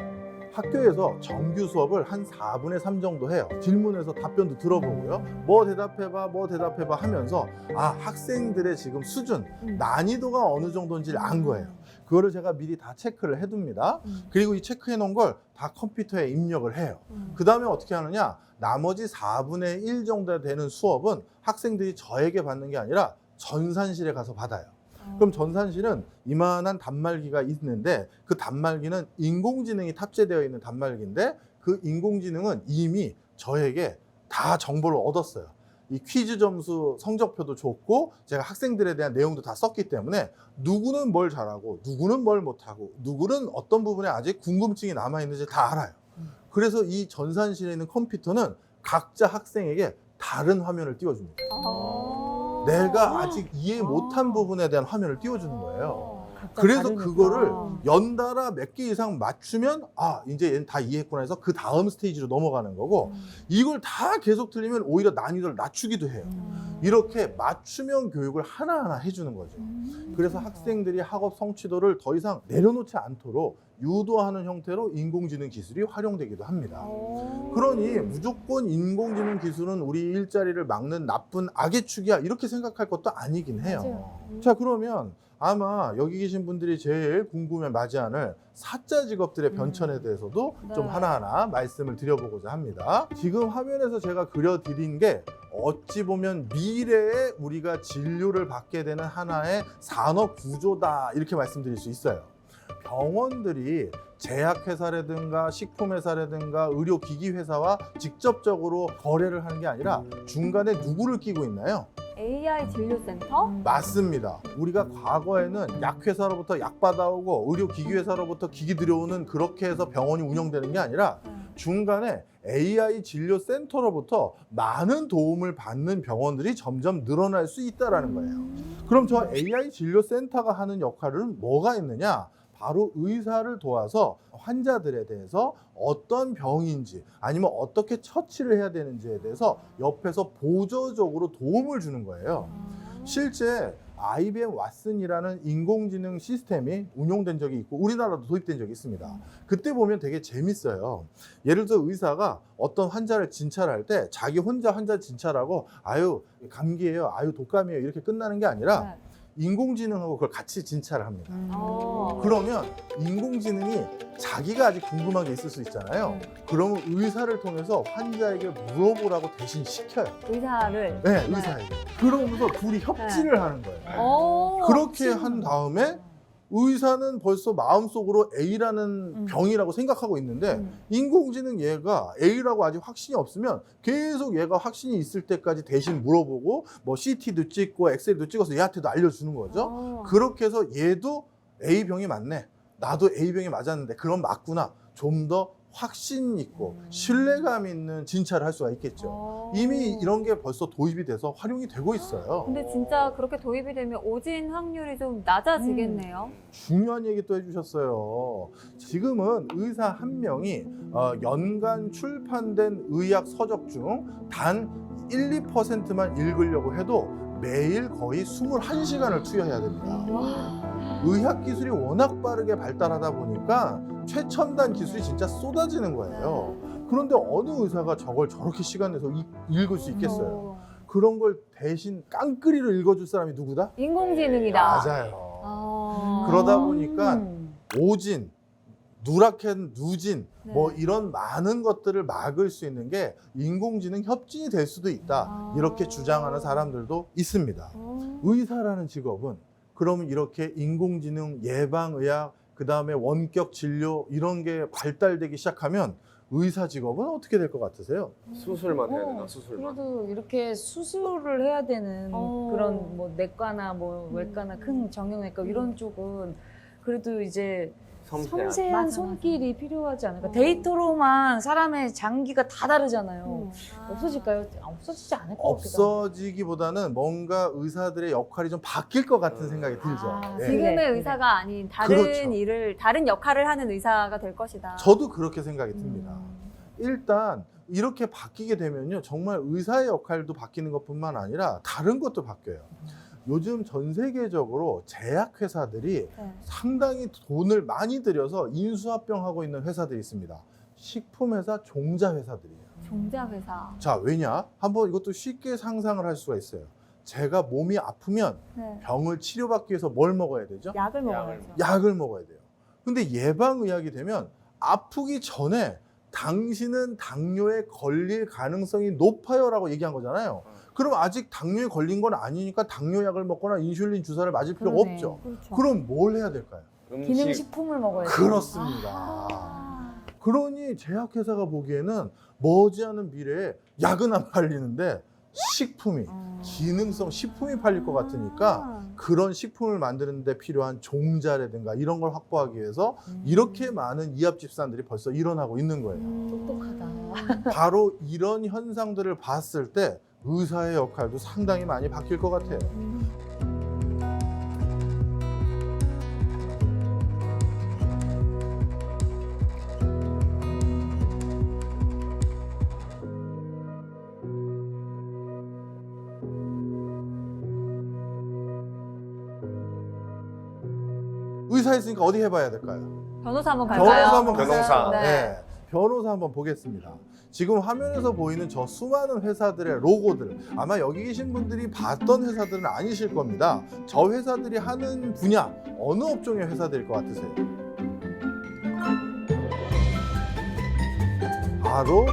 D: 학교에서 정규 수업을 한 4분의 3 정도 해요. 질문해서 답변도 들어보고요. 뭐 대답해봐 하면서 학생들의 지금 수준, 난이도가 어느 정도인지를 안 거예요. 그거를 제가 미리 다 체크를 해둡니다. 그리고 이 체크해 놓은 걸 다 컴퓨터에 입력을 해요. 그 다음에 어떻게 하느냐? 나머지 4분의 1 정도 되는 수업은 학생들이 저에게 받는 게 아니라 전산실에 가서 받아요. 그럼 전산실은 이만한 단말기가 있는데 그 단말기는 인공지능이 탑재되어 있는 단말기인데 그 인공지능은 이미 저에게 다 정보를 얻었어요. 이 퀴즈 점수 성적표도 줬고 제가 학생들에 대한 내용도 다 썼기 때문에 누구는 뭘 잘하고 누구는 뭘 못하고 누구는 어떤 부분에 아직 궁금증이 남아있는지 다 알아요. 그래서 이 전산실에 있는 컴퓨터는 각자 학생에게 다른 화면을 띄워줍니다. 내가 아직 이해 못한 부분에 대한 화면을 띄워주는 거예요. 그래서
B: 다르니까.
D: 그거를 연달아 몇 개 이상 맞추면 이제 얘는 다 이해했구나 해서 그 다음 스테이지로 넘어가는 거고 이걸 다 계속 틀리면 오히려 난이도를 낮추기도 해요. 이렇게 맞춤형 교육을 하나하나 해주는 거죠. 그래서 학생들이 학업 성취도를 더 이상 내려놓지 않도록 유도하는 형태로 인공지능 기술이 활용되기도 합니다. 그러니 무조건 인공지능 기술은 우리 일자리를 막는 나쁜 악의 축이야 이렇게 생각할 것도 아니긴 해요.
B: 맞아요.
D: 자, 그러면 아마 여기 계신 분들이 제일 궁금해 마지않을 사자 직업들의 변천에 대해서도 좀
A: 네.
D: 하나하나 말씀을 드려보고자 합니다. 지금 화면에서 제가 그려드린 게 어찌 보면 미래에 우리가 진료를 받게 되는 하나의 산업 구조다 이렇게 말씀드릴 수 있어요. 병원들이 제약회사라든가 식품회사라든가 의료기기회사와 직접적으로 거래를 하는 게 아니라 중간에 누구를 끼고 있나요?
A: AI 진료센터?
D: 맞습니다. 우리가 과거에는 약회사로부터 약 받아오고 의료기기회사로부터 기기 들여오는 그렇게 해서 병원이 운영되는 게 아니라 중간에 AI 진료센터로부터 많은 도움을 받는 병원들이 점점 늘어날 수 있다는 거예요. 그럼 저 AI 진료센터가 하는 역할은 뭐가 있느냐? 바로 의사를 도와서 환자들에 대해서 어떤 병인지 아니면 어떻게 처치를 해야 되는지에 대해서 옆에서 보조적으로 도움을 주는 거예요. 실제 IBM 왓슨이라는 인공지능 시스템이 운용된 적이 있고 우리나라도 도입된 적이 있습니다. 그때 보면 되게 재밌어요. 예를 들어 의사가 어떤 환자를 진찰할 때 자기 혼자 환자 진찰하고 아유 감기예요, 아유 독감이에요 이렇게 끝나는 게 아니라 인공지능하고 그걸 같이 진찰을 합니다. 그러면 인공지능이 자기가 아직 궁금한 게 있을 수 있잖아요. 그러면 의사를 통해서 환자에게 물어보라고 대신 시켜요.
A: 의사를.
D: 네, 의사에게. 그러면서 둘이 협진을 하는 거예요. 그렇게 한 다음에 의사는 벌써 마음속으로 A라는 병이라고 생각하고 있는데 인공지능 얘가 A라고 아직 확신이 없으면 계속 얘가 확신이 있을 때까지 대신 물어보고 뭐 CT도 찍고 엑스레이도 찍어서 얘한테도 알려주는 거죠. 그렇게 해서 얘도 A병이 맞네. 나도 A병이 맞았는데 그럼 맞구나. 좀 더 확신 있고 신뢰감 있는 진찰을 할 수가 있겠죠. 이미 이런 게 벌써 도입이 돼서 활용이 되고 있어요.
A: 근데 진짜 그렇게 도입이 되면 오진 확률이 좀 낮아지겠네요.
D: 중요한 얘기 또 해주셨어요. 지금은 의사 한 명이 연간 출판된 의학 서적 중 단 1, 2%만 읽으려고 해도 매일 거의 21시간을 투여해야 됩니다. 의학 기술이 워낙 빠르게 발달하다 보니까 최첨단 기술이 진짜 쏟아지는 거예요. 그런데 어느 의사가 저걸 저렇게 시간 내서 읽을 수 있겠어요? 그런 걸 대신 깡그리로 읽어줄 사람이 누구다?
A: 인공지능이다.
D: 맞아요. 그러다 보니까 오진, 누라켄, 누진 뭐 이런 많은 것들을 막을 수 있는 게 인공지능 협진이 될 수도 있다. 이렇게 주장하는 사람들도 있습니다. 의사라는 직업은 그러면 이렇게 인공지능 예방의학 그다음에 원격 진료 이런 게 발달되기 시작하면 의사 직업은 어떻게 될 것 같으세요?
C: 수술만 해야 되나 수술만.
B: 그래도 이렇게 수술을 해야 되는
A: 어.
B: 그런 뭐 내과나 뭐 외과나 큰 정형외과 이런 쪽은 그래도 이제 섬세한
A: 맞아,
B: 손길이 필요하지 않을까. 데이터로만 사람의 장기가 다 다르잖아요. 없어질까요? 없어지지 않을 것 같기도 하고.
D: 없어지기보다는 뭔가 의사들의 역할이 좀 바뀔 것 같은 생각이 들죠. 예.
A: 지금의
B: 네,
A: 의사가 아닌 다른
D: 그렇죠.
A: 일을, 다른 역할을 하는 의사가 될 것이다.
D: 저도 그렇게 생각이 듭니다. 일단 이렇게 바뀌게 되면요, 정말 의사의 역할도 바뀌는 것뿐만 아니라 다른 것도 바뀌어요. 요즘 전 세계적으로 제약회사들이
A: 네.
D: 상당히 돈을 많이 들여서 인수합병하고 있는 회사들이 있습니다. 식품회사, 종자회사들이에요.
A: 종자회사.
D: 자, 왜냐? 한번 이것도 쉽게 상상을 할 수가 있어요. 제가 몸이 아프면
A: 네.
D: 병을 치료받기 위해서 뭘 먹어야 되죠?
A: 약을 먹어야죠.
D: 약을 먹어야 돼요. 근데 예방의학이 되면 아프기 전에 당신은 당뇨에 걸릴 가능성이 높아요라고 얘기한 거잖아요. 그럼 아직 당뇨에 걸린 건 아니니까 당뇨약을 먹거나 인슐린 주사를 맞을 필요가
B: 그러네.
D: 없죠.
A: 그렇죠.
D: 그럼 뭘 해야 될까요?
B: 기능식품을 먹어야 돼.
D: 그렇습니다.
A: 아.
D: 그러니 제약회사가 보기에는 머지않은 미래에 약은 안 팔리는데 식품이, 기능성 식품이 팔릴 것 같으니까 그런 식품을 만드는 데 필요한 종자라든가 이런 걸 확보하기 위해서 이렇게 많은 이합 집산들이 벌써 일어나고 있는 거예요.
B: 똑똑하다.
D: 바로 이런 현상들을 봤을 때 의사의 역할도 상당히 많이 바뀔 것 같아요. 의사했으니까 어디 해봐야 될까요?
A: 변호사 한번 갈까요?
D: 변호사 한번
C: 변호사.
A: 네.
D: 네. 변호사 한번 보겠습니다. 지금 화면에서 보이는 저 수많은 회사들의 로고들, 아마 여기 계신 분들이 봤던 회사들은 아니실 겁니다. 저 회사들이 하는 분야, 어느 업종의 회사들일 것 같으세요? 바로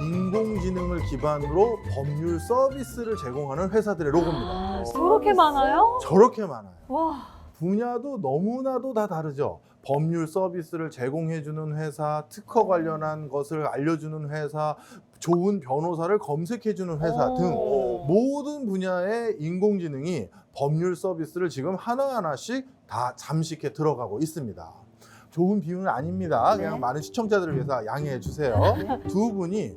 D: 인공지능을 기반으로 법률 서비스를 제공하는 회사들의 로고입니다.
A: 저렇게 많아요?
D: 저렇게 많아요.
A: 와.
D: 분야도 너무나도 다 다르죠. 법률 서비스를 제공해주는 회사, 특허 관련한 것을 알려주는 회사, 좋은 변호사를 검색해주는 회사 등 모든 분야의 인공지능이 법률 서비스를 지금 하나하나씩 다 잠식해 들어가고 있습니다. 좋은 비유는 아닙니다. 그냥
A: 네.
D: 많은 시청자들을 위해서 양해해 주세요. 두 분이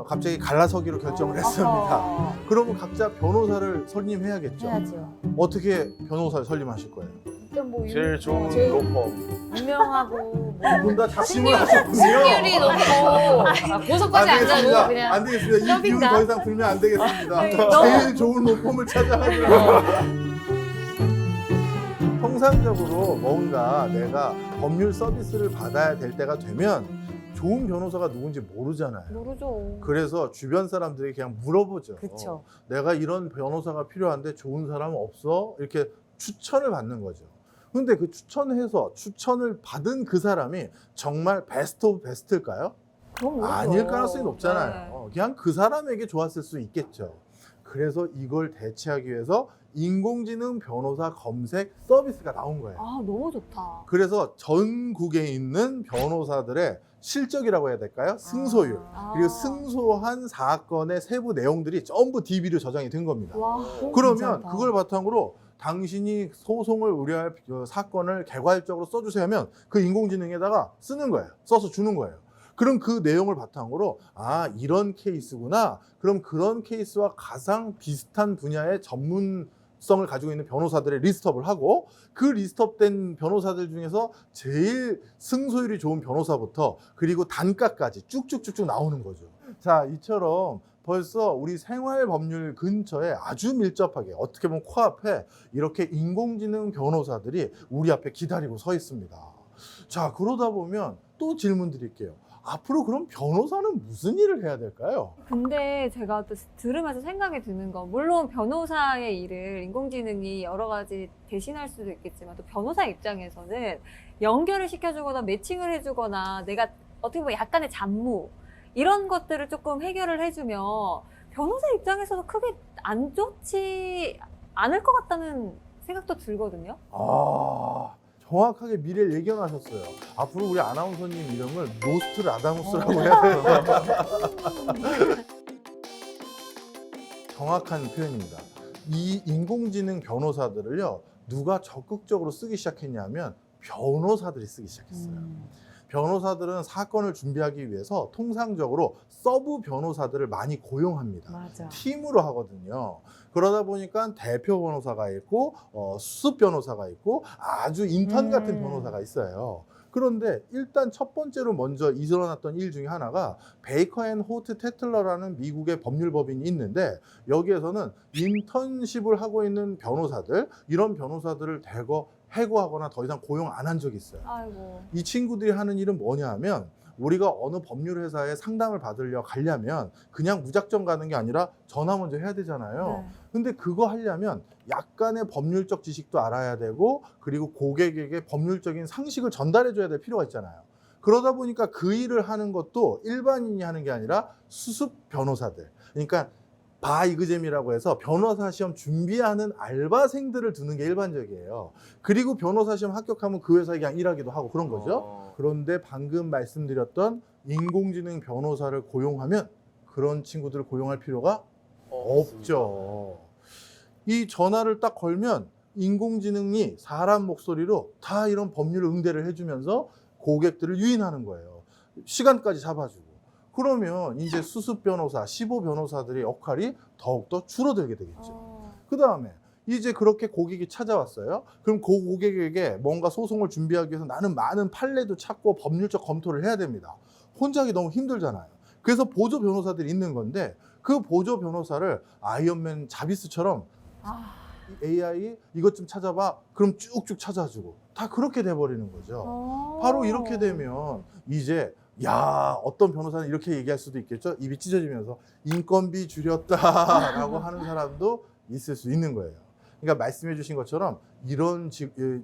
D: 갑자기 갈라서기로 결정을 했습니다.
A: 어허.
D: 그러면 각자 변호사를 선임해야겠죠.
B: 해야죠.
D: 어떻게 변호사를 선임하실 거예요?
B: 일단 뭐
C: 제일 좋은
B: 제일
C: 로펌.
B: 유명하고 뭐
D: 두 분 다 작심을
B: 승률이
D: 하셨군요.
B: 높고 고속까지 안 가고 그냥
D: 안 되겠습니다. 이 비유는
B: 서빙다.
D: 더 이상 불면 안 되겠습니다.
A: 네, 너무-
D: 제일 좋은 로펌을 찾아가지고. 통상적으로 뭔가 내가 법률 서비스를 받아야 될 때가 되면 좋은 변호사가 누군지 모르잖아요.
A: 모르죠.
D: 그래서 주변 사람들이 그냥 물어보죠.
B: 그쵸.
D: 내가 이런 변호사가 필요한데 좋은 사람 없어? 이렇게 추천을 받는 거죠. 근데 그 추천을 받은 그 사람이 정말 베스트 오브 베스트일까요?
A: 그건 모르죠.
D: 아닐 가능성이 높잖아요.
A: 네.
D: 그냥 그 사람에게 좋았을 수 있겠죠. 그래서 이걸 대체하기 위해서 인공지능 변호사 검색 서비스가 나온 거예요.
A: 아, 너무 좋다.
D: 그래서 전국에 있는 변호사들의 실적이라고 해야 될까요? 승소율.
A: 아.
D: 그리고 승소한 사건의 세부 내용들이 전부 DB로 저장이 된 겁니다.
A: 와.
D: 그러면
B: 괜찮다.
D: 그걸 바탕으로 당신이 소송을 우려할 그 사건을 개괄적으로 써주세요 하면 그 인공지능에다가 쓰는 거예요. 써서 주는 거예요. 그럼 그 내용을 바탕으로 아, 이런 케이스구나. 그럼 그런 케이스와 가장 비슷한 분야의 전문성을 가지고 있는 변호사들의 리스트업을 하고 그 리스트업된 변호사들 중에서 제일 승소율이 좋은 변호사부터 그리고 단가까지 쭉쭉쭉쭉 나오는 거죠. 자, 이처럼 벌써 우리 생활 법률 근처에 아주 밀접하게 어떻게 보면 코앞에 이렇게 인공지능 변호사들이 우리 앞에 기다리고 서 있습니다. 자, 그러다 보면 또 질문 드릴게요. 앞으로 그럼 변호사는 무슨 일을 해야 될까요?
A: 근데 제가 또 들으면서 생각이 드는 건 물론 변호사의 일을 인공지능이 여러 가지 대신할 수도 있겠지만 또 변호사 입장에서는 연결을 시켜주거나 매칭을 해주거나 내가 어떻게 보면 약간의 잡무 이런 것들을 조금 해결을 해주면 변호사 입장에서도 크게 안 좋지 않을 것 같다는 생각도 들거든요.
D: 아, 정확하게 미래를 예견하셨어요. 앞으로 우리 아나운서님 이름을 노스트라다무스라고 해야 돼요. 정확한 표현입니다. 이 인공지능 변호사들을요, 누가 적극적으로 쓰기 시작했냐면 변호사들이 쓰기 시작했어요. 변호사들은 사건을 준비하기 위해서 통상적으로 서브 변호사들을 많이 고용합니다.
B: 맞아.
D: 팀으로 하거든요. 그러다 보니까 대표 변호사가 있고 수습 변호사가 있고 아주 인턴 같은 변호사가 있어요. 그런데 일단 첫 번째로 먼저 일어났던 일 중에 하나가 베이커 앤 호트 테틀러라는 미국의 법률법인이 있는데 여기에서는 인턴십을 하고 있는 변호사들, 이런 변호사들을 대거 해고하거나 더 이상 고용 안 한 적이 있어요.
A: 아이고.
D: 이 친구들이 하는 일은 뭐냐 하면 우리가 어느 법률 회사에 상담을 받으려 가려면 그냥 무작정 가는 게 아니라 전화 먼저 해야 되잖아요.
A: 네.
D: 근데 그거 하려면 약간의 법률적 지식도 알아야 되고 그리고 고객에게 법률적인 상식을 전달해 줘야 될 필요가 있잖아요. 그러다 보니까 그 일을 하는 것도 일반인이 하는 게 아니라 수습 변호사들. 그러니까 바이그잼이라고 해서 변호사 시험 준비하는 알바생들을 두는 게 일반적이에요. 그리고 변호사 시험 합격하면 그 회사에 그냥 일하기도 하고 그런 거죠. 그런데 방금 말씀드렸던 인공지능 변호사를 고용하면 그런 친구들을 고용할 필요가 없죠. 이 전화를 딱 걸면 인공지능이 사람 목소리로 다 이런 법률 응대를 해주면서 고객들을 유인하는 거예요. 시간까지 잡아주고. 그러면 이제 수습 변호사, 시보 변호사들의 역할이 더욱더 줄어들게 되겠죠. 그 다음에 이제 그렇게 고객이 찾아왔어요. 그럼 그 고객에게 뭔가 소송을 준비하기 위해서 나는 많은 판례도 찾고 법률적 검토를 해야 됩니다. 혼자 하기 너무 힘들잖아요. 그래서 보조 변호사들이 있는 건데 그 보조 변호사를 아이언맨 자비스처럼 AI 이것 좀 찾아봐. 그럼 쭉쭉 찾아주고 다 그렇게 돼버리는 거죠. 바로 이렇게 되면 이제 어떤 변호사는 이렇게 얘기할 수도 있겠죠. 입이 찢어지면서 인건비 줄였다라고 하는 사람도 있을 수 있는 거예요. 그러니까 말씀해 주신 것처럼 이런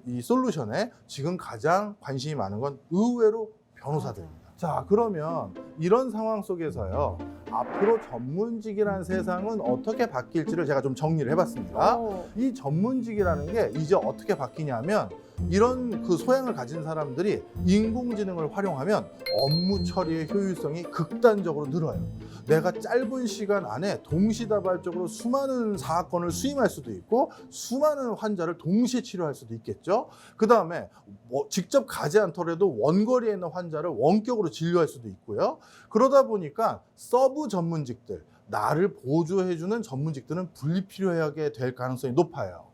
D: 이 솔루션에 지금 가장 관심이 많은 건 의외로 변호사들입니다. 자, 그러면 이런 상황 속에서요. 앞으로 전문직이라는 세상은 어떻게 바뀔지를 제가 좀 정리를 해봤습니다. 이 전문직이라는 게 이제 어떻게 바뀌냐면 이런 그 소양을 가진 사람들이 인공지능을 활용하면 업무 처리의 효율성이 극단적으로 늘어요. 내가 짧은 시간 안에 동시다발적으로 수많은 사건을 수임할 수도 있고 수많은 환자를 동시에 치료할 수도 있겠죠. 그 다음에 직접 가지 않더라도 원거리에 있는 환자를 원격으로 진료할 수도 있고요. 그러다 보니까 서브 전문직들, 나를 보조해주는 전문직들은 불필요하게 될 가능성이 높아요.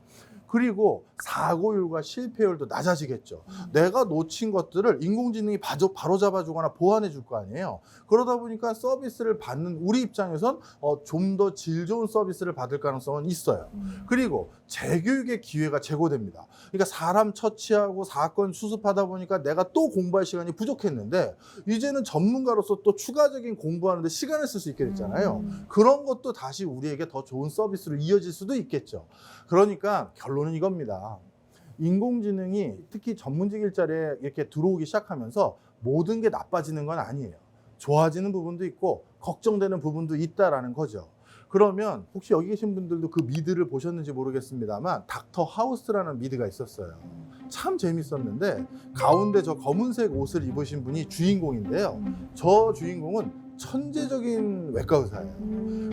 D: 그리고 사고율과 실패율도 낮아지겠죠. 내가 놓친 것들을 인공지능이 바로 잡아주거나 보완해 줄 거 아니에요. 그러다 보니까 서비스를 받는 우리 입장에선 좀 더 질 좋은 서비스를 받을 가능성은 있어요. 그리고 재교육의 기회가 제고됩니다. 그러니까 사람 처치하고 사건 수습하다 보니까 내가 또 공부할 시간이 부족했는데 이제는 전문가로서 또 추가적인 공부하는데 시간을 쓸 수 있게 됐잖아요. 그런 것도 다시 우리에게 더 좋은 서비스로 이어질 수도 있겠죠. 그러니까 결론은 이겁니다. 인공지능이 특히 전문직 일자리에 이렇게 들어오기 시작하면서 모든 게 나빠지는 건 아니에요. 좋아지는 부분도 있고 걱정되는 부분도 있다라는 거죠. 그러면 혹시 여기 계신 분들도 그 미드를 보셨는지 모르겠습니다만 닥터 하우스라는 미드가 있었어요. 참 재밌었는데 가운데 저 검은색 옷을 입으신 분이 주인공인데요. 저 주인공은 천재적인 외과 의사예요.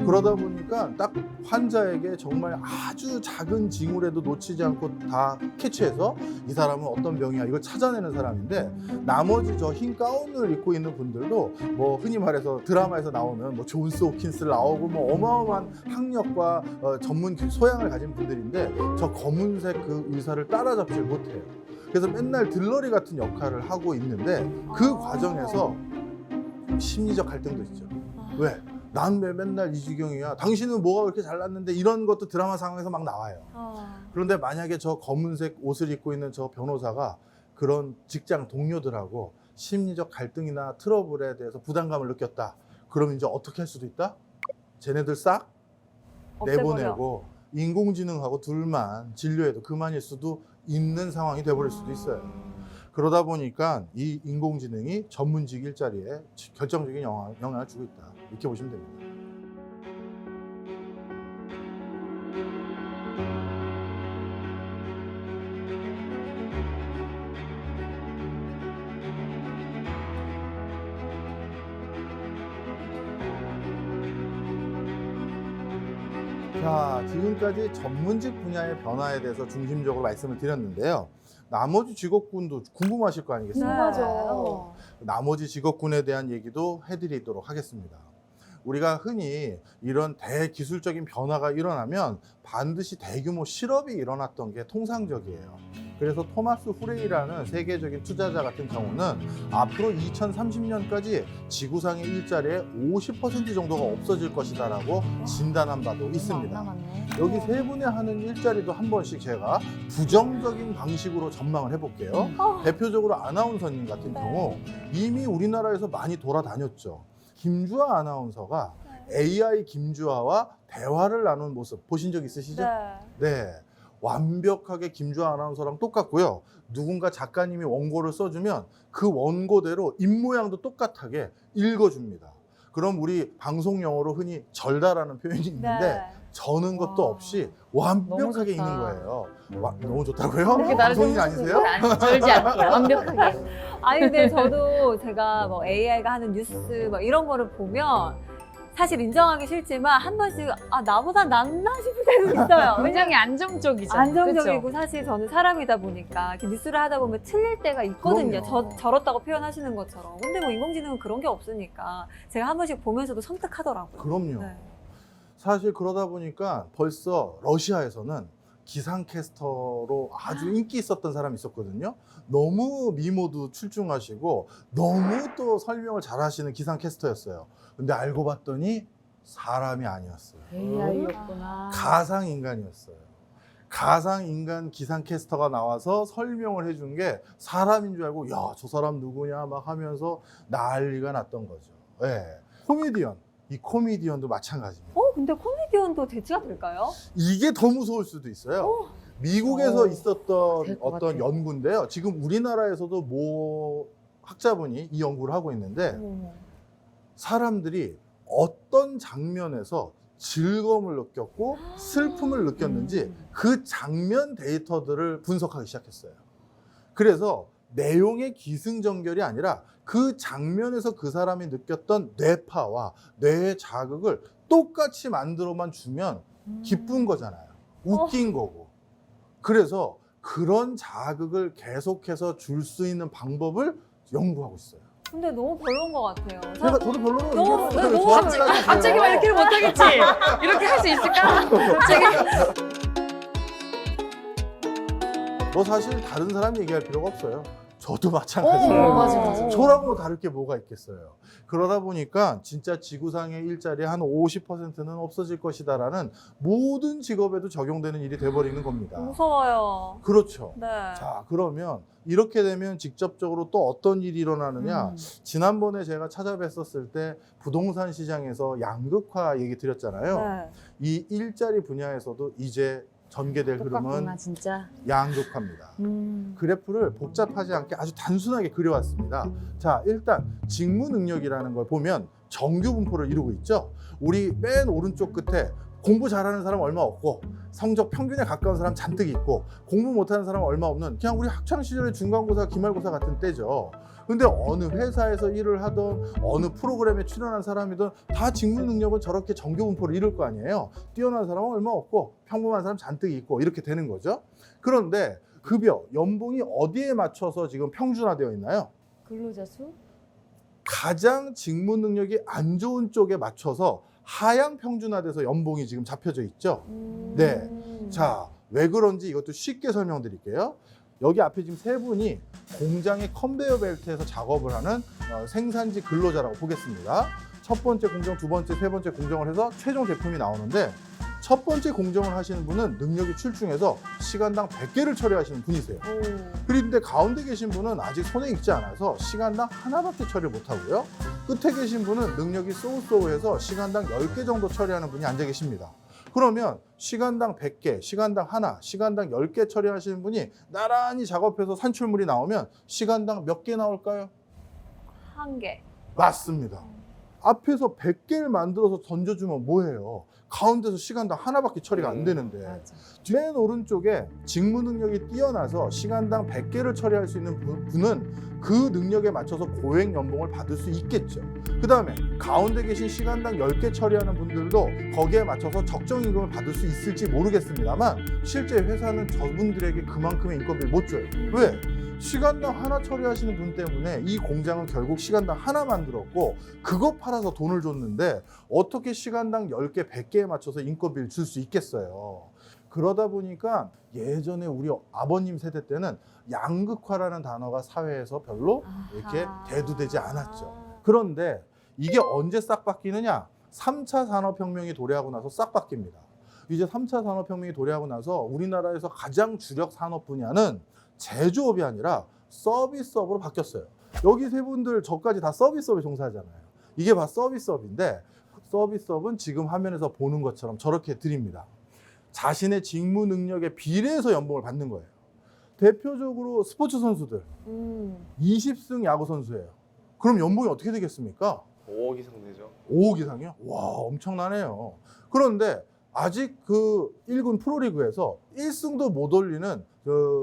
D: 그러다 보니까 딱 환자에게 정말 아주 작은 징후라도 놓치지 않고 다 캐치해서 이 사람은 어떤 병이야 이걸 찾아내는 사람인데 나머지 저 흰 가운을 입고 있는 분들도 뭐 흔히 말해서 드라마에서 나오는 뭐 존스 호킨스 나오고 뭐 어마어마한 학력과 전문 소양을 가진 분들인데 저 검은색 그 의사를 따라잡질 못해요. 그래서 맨날 들러리 같은 역할을 하고 있는데 그 과정에서 심리적 갈등도 있죠. 왜? 난 왜 맨날 이 지경이야? 당신은 뭐가 그렇게 잘났는데 이런 것도 드라마 상황에서 막 나와요. 그런데 만약에 저 검은색 옷을 입고 있는 저 변호사가 그런 직장 동료들하고 심리적 갈등이나 트러블에 대해서 부담감을 느꼈다. 그럼 이제 어떻게 할 수도 있다? 쟤네들 싹 내보내고 인공지능하고 둘만 진료해도 그만일 수도 있는 상황이 돼버릴 수도 있어요. 그러다 보니까 이 인공지능이 전문직 일자리에 결정적인 영향을 주고 있다. 이렇게 보시면 됩니다. 자, 지금까지 전문직 분야의 변화에 대해서 중심적으로 말씀을 드렸는데요. 나머지 직업군도 궁금하실 거 아니겠습니까?
B: 맞아요.
D: 나머지 직업군에 대한 얘기도 해드리도록 하겠습니다. 우리가 흔히 이런 대기술적인 변화가 일어나면 반드시 대규모 실업이 일어났던 게 통상적이에요. 그래서 토마스 후레이라는 세계적인 투자자 같은 경우는 앞으로 2030년까지 지구상의 일자리의 50% 정도가 없어질 것이다라고 진단한 바도 있습니다.
B: 남았네.
D: 여기 세 분이 하는 일자리도 한 번씩 제가 부정적인 방식으로 전망을 해볼게요. 대표적으로 아나운서님 같은 경우 이미 우리나라에서 많이 돌아다녔죠. 김주아 아나운서가 AI 김주아와 대화를 나눈 모습 보신 적 있으시죠? 네. 완벽하게 김주아 아나운서랑 똑같고요. 누군가 작가님이 원고를 써주면 그 원고대로 입모양도 똑같하게 읽어줍니다. 그럼 우리 방송 용어로 흔히 절다라는 표현이 있는데 저는 것도
B: 와.
D: 없이
B: 너무
D: 완벽하게
B: 좋다.
D: 읽는 거예요. 너무 좋다고요?
B: 그렇게 나를
D: 방송인 아니세요?
B: 아니, 절지 않게 완벽하게.
A: 아니 근데 저도 제가 뭐 AI가 하는 뉴스 뭐 이런 거를 보면 사실 인정하기 싫지만 한 번씩 나보다 낫나 싶을 때도 있어요.
B: 굉장히 안정적이죠.
A: 안정적이고
B: 그쵸?
A: 사실 저는 사람이다 보니까 이렇게 뉴스를 하다 보면 틀릴 때가 있거든요.
D: 그럼요.
A: 저렇다고 표현하시는 것처럼. 근데 뭐 인공지능은 그런 게 없으니까 제가 한 번씩 보면서도 섬뜩하더라고요.
D: 그럼요.
A: 네.
D: 사실 그러다 보니까 벌써 러시아에서는 기상캐스터로 아주 인기 있었던 사람이 있었거든요. 너무 미모도 출중하시고 너무 또 설명을 잘하시는 기상캐스터였어요. 근데 알고 봤더니 사람이 아니었어요.
B: AI였구나.
D: 가상인간이었어요. 가상인간 기상캐스터가 나와서 설명을 해준 게 사람인 줄 알고 야, 저 사람 누구냐 막 하면서 난리가 났던 거죠. 네. 코미디언. 이 코미디언도 마찬가지입니다.
A: 근데 코미디언도 대체가 될까요?
D: 이게 더 무서울 수도 있어요. 미국에서 있었던
B: 될것
D: 어떤
B: 같아.
D: 연구인데요. 지금 우리나라에서도 모 학자분이 이 연구를 하고 있는데 사람들이 어떤 장면에서 즐거움을 느꼈고 슬픔을 느꼈는지 그 장면 데이터들을 분석하기 시작했어요. 그래서 내용의 기승전결이 아니라 그 장면에서 그 사람이 느꼈던 뇌파와 뇌의 자극을 똑같이 만들어만 주면 기쁜 거잖아요. 웃긴 거고. 그래서 그런 자극을 계속해서 줄 수 있는 방법을 연구하고 있어요.
A: 근데 너무 별로인 것 같아요.
D: 저도 별로는
A: 너무-
D: 얘기했어요.
A: 너무
D: 저한테
B: 갑자기 막 이렇게 못하겠지? 이렇게 할 수 있을까? 갑자기.
D: 뭐 사실 다른 사람 얘기할 필요가 없어요. 저도 마찬가지예요.
B: 맞아.
D: 저라고 다를 게 뭐가 있겠어요. 그러다 보니까 진짜 지구상의 일자리의 한 50%는 없어질 것이다라는 모든 직업에도 적용되는 일이 돼버리는 겁니다.
A: 무서워요.
D: 그렇죠.
A: 네.
D: 자, 그러면 이렇게 되면 직접적으로 또 어떤 일이 일어나느냐. 지난번에 제가 찾아뵀었을 때 부동산 시장에서 양극화 얘기 드렸잖아요.
A: 네.
D: 이 일자리 분야에서도 이제 전개될 흐름은
B: 똑같구나 진짜.
D: 양극화입니다. 그래프를 복잡하지 않게 아주 단순하게 그려왔습니다. 자, 일단 직무 능력이라는 걸 보면 정규 분포를 이루고 있죠. 우리 맨 오른쪽 끝에 공부 잘하는 사람 얼마 없고 성적 평균에 가까운 사람 잔뜩 있고 공부 못하는 사람 얼마 없는 그냥 우리 학창 시절의 중간고사, 기말고사 같은 때죠. 근데 어느 회사에서 일을 하던 어느 프로그램에 출연한 사람이든 다 직무 능력은 저렇게 정규 분포를 이룰 거 아니에요. 뛰어난 사람은 얼마 없고 평범한 사람 잔뜩 있고 이렇게 되는 거죠. 그런데 급여, 연봉이 어디에 맞춰서 지금 평준화되어 있나요?
B: 근로자 수?
D: 가장 직무 능력이 안 좋은 쪽에 맞춰서 하향 평준화돼서 연봉이 지금 잡혀져 있죠. 네. 자, 왜 그런지 이것도 쉽게 설명드릴게요. 여기 앞에 지금 세 분이 공장의 컨베이어 벨트에서 작업을 하는 생산지 근로자라고 보겠습니다. 첫 번째 공정, 두 번째, 세 번째 공정을 해서 최종 제품이 나오는데 첫 번째 공정을 하시는 분은 능력이 출중해서 시간당 100개를 처리하시는 분이세요. 그런데 가운데 계신 분은 아직 손에 익지 않아서 시간당 하나밖에 처리 못하고요. 끝에 계신 분은 능력이 쏘우쏘우해서 시간당 10개 정도 처리하는 분이 앉아 계십니다. 그러면 시간당 100개, 시간당 하나, 시간당 10개 처리하시는 분이 나란히 작업해서 산출물이 나오면 시간당 몇 개 나올까요?
A: 한 개.
D: 맞습니다. 앞에서 100개를 만들어서 던져주면 뭐해요? 가운데서 시간당 하나밖에 처리가 안 되는데
B: 맞아.
D: 맨 오른쪽에 직무 능력이 뛰어나서 시간당 100개를 처리할 수 있는 분은 그 능력에 맞춰서 고액 연봉을 받을 수 있겠죠. 그 다음에 가운데 계신 시간당 10개 처리하는 분들도 거기에 맞춰서 적정 임금을 받을 수 있을지 모르겠습니다만 실제 회사는 저분들에게 그만큼의 인건비를 못 줘요. 왜? 시간당 하나 처리하시는 분 때문에 이 공장은 결국 시간당 하나 만들었고 그거 팔아서 돈을 줬는데 어떻게 시간당 10개, 100개에 맞춰서 인건비를 줄 수 있겠어요. 그러다 보니까 예전에 우리 아버님 세대 때는 양극화라는 단어가 사회에서 별로 이렇게
A: 아하.
D: 대두되지 않았죠. 그런데 이게 언제 싹 바뀌느냐? 3차 산업혁명이 도래하고 나서 싹 바뀝니다. 이제 3차 산업혁명이 도래하고 나서 우리나라에서 가장 주력 산업 분야는 제조업이 아니라 서비스업으로 바뀌었어요. 여기 세 분들 저까지 다 서비스업에 종사하잖아요. 이게 다 서비스업인데 서비스업은 지금 화면에서 보는 것처럼 저렇게 드립니다. 자신의 직무 능력에 비례해서 연봉을 받는 거예요. 대표적으로 스포츠 선수들 20승 야구 선수예요. 그럼 연봉이 어떻게 되겠습니까?
C: 5억 이상 되죠.
D: 5억 이상이요? 와, 엄청나네요. 그런데 아직 그 1군 프로리그에서 1승도 못 올리는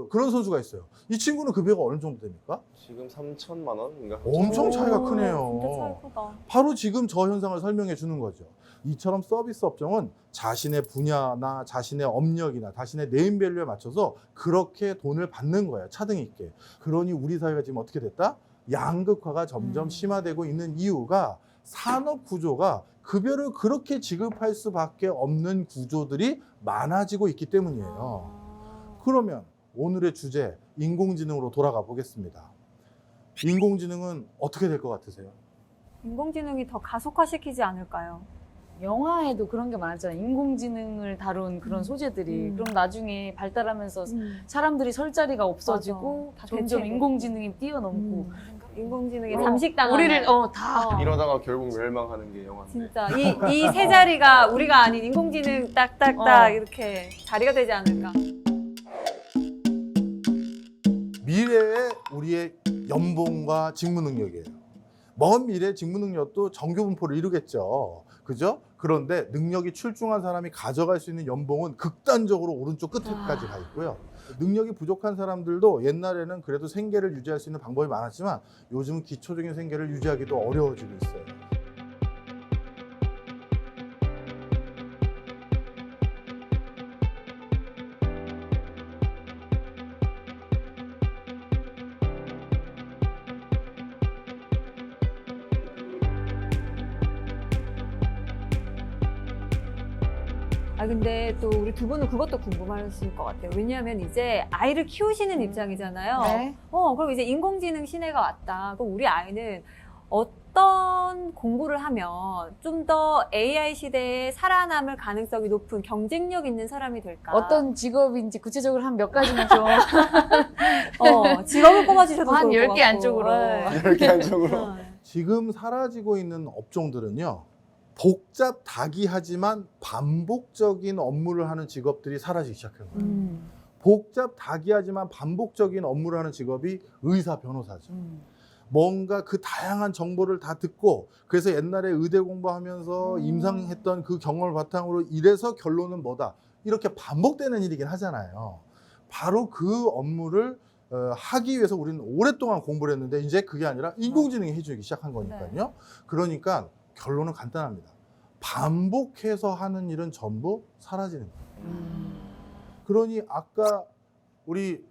D: 그런 선수가 있어요. 이 친구는 급여가 어느 정도 됩니까?
C: 지금 3천만 원인가?
D: 엄청 차이가
A: 오,
D: 크네요.
A: 진짜 차이 크다.
D: 바로 지금 저 현상을 설명해 주는 거죠. 이처럼 서비스 업종은 자신의 분야나 자신의 업력이나 자신의 네임밸류에 맞춰서 그렇게 돈을 받는 거예요. 차등 있게. 그러니 우리 사회가 지금 어떻게 됐다? 양극화가 점점 심화되고 있는 이유가 산업 구조가 급여를 그렇게 지급할 수밖에 없는 구조들이 많아지고 있기 때문이에요. 그러면 오늘의 주제 인공지능으로 돌아가 보겠습니다. 인공지능은 어떻게 될 것 같으세요?
A: 인공지능이 더 가속화시키지 않을까요?
B: 영화에도 그런 게 많았잖아요. 인공지능을 다룬 그런 소재들이. 그럼 나중에 발달하면서 사람들이 설 자리가 없어지고
A: 맞아. 다
B: 점점
A: 대체돼.
B: 인공지능이 뛰어넘고
A: 인공지능이
B: 어,
A: 잠식당하는
B: 우리를 다
C: 이러다가 결국 멸망하는 게 영화인데.
A: 진짜 이 세 자리가 우리가 아닌 인공지능 딱딱딱 이렇게 자리가 되지 않을까.
D: 미래의 우리의 연봉과 직무 능력이에요. 먼 미래 직무 능력도 정규 분포를 이루겠죠. 그죠? 그런데 능력이 출중한 사람이 가져갈 수 있는 연봉은 극단적으로 오른쪽 끝에까지 가 있고요. 능력이 부족한 사람들도 옛날에는 그래도 생계를 유지할 수 있는 방법이 많았지만 요즘은 기초적인 생계를 유지하기도 어려워지고 있어요.
A: 근데 또 우리 두 분은 그것도 궁금하실 것 같아요. 왜냐하면 이제 아이를 키우시는 입장이잖아요.
B: 네.
A: 그럼 이제 인공지능 시대가 왔다. 그럼 우리 아이는 어떤 공부를 하면 좀 더 AI 시대에 살아남을 가능성이 높은 경쟁력 있는 사람이 될까?
B: 어떤 직업인지 구체적으로 한 몇 가지만 좀
A: 직업을 뽑아주셔도
B: 한
A: 좋을 것
B: 10개
A: 같고.
B: 안쪽으로.
A: 네.
C: 이렇게 한쪽으로.
D: 지금 사라지고 있는 업종들은요. 복잡다기하지만 반복적인 업무를 하는 직업들이 사라지기 시작한 거예요. 복잡다기하지만 반복적인 업무를 하는 직업이 의사, 변호사죠. 뭔가 그 다양한 정보를 다 듣고 그래서 옛날에 의대 공부하면서 임상했던 그 경험을 바탕으로 이래서 결론은 뭐다. 이렇게 반복되는 일이긴 하잖아요. 바로 그 업무를 하기 위해서 우리는 오랫동안 공부를 했는데 이제 그게 아니라 인공지능이 해주기 시작한 거니까요. 그러니까 결론은 간단합니다. 반복해서 하는 일은 전부 사라지는 거예요. 그러니 아까 우리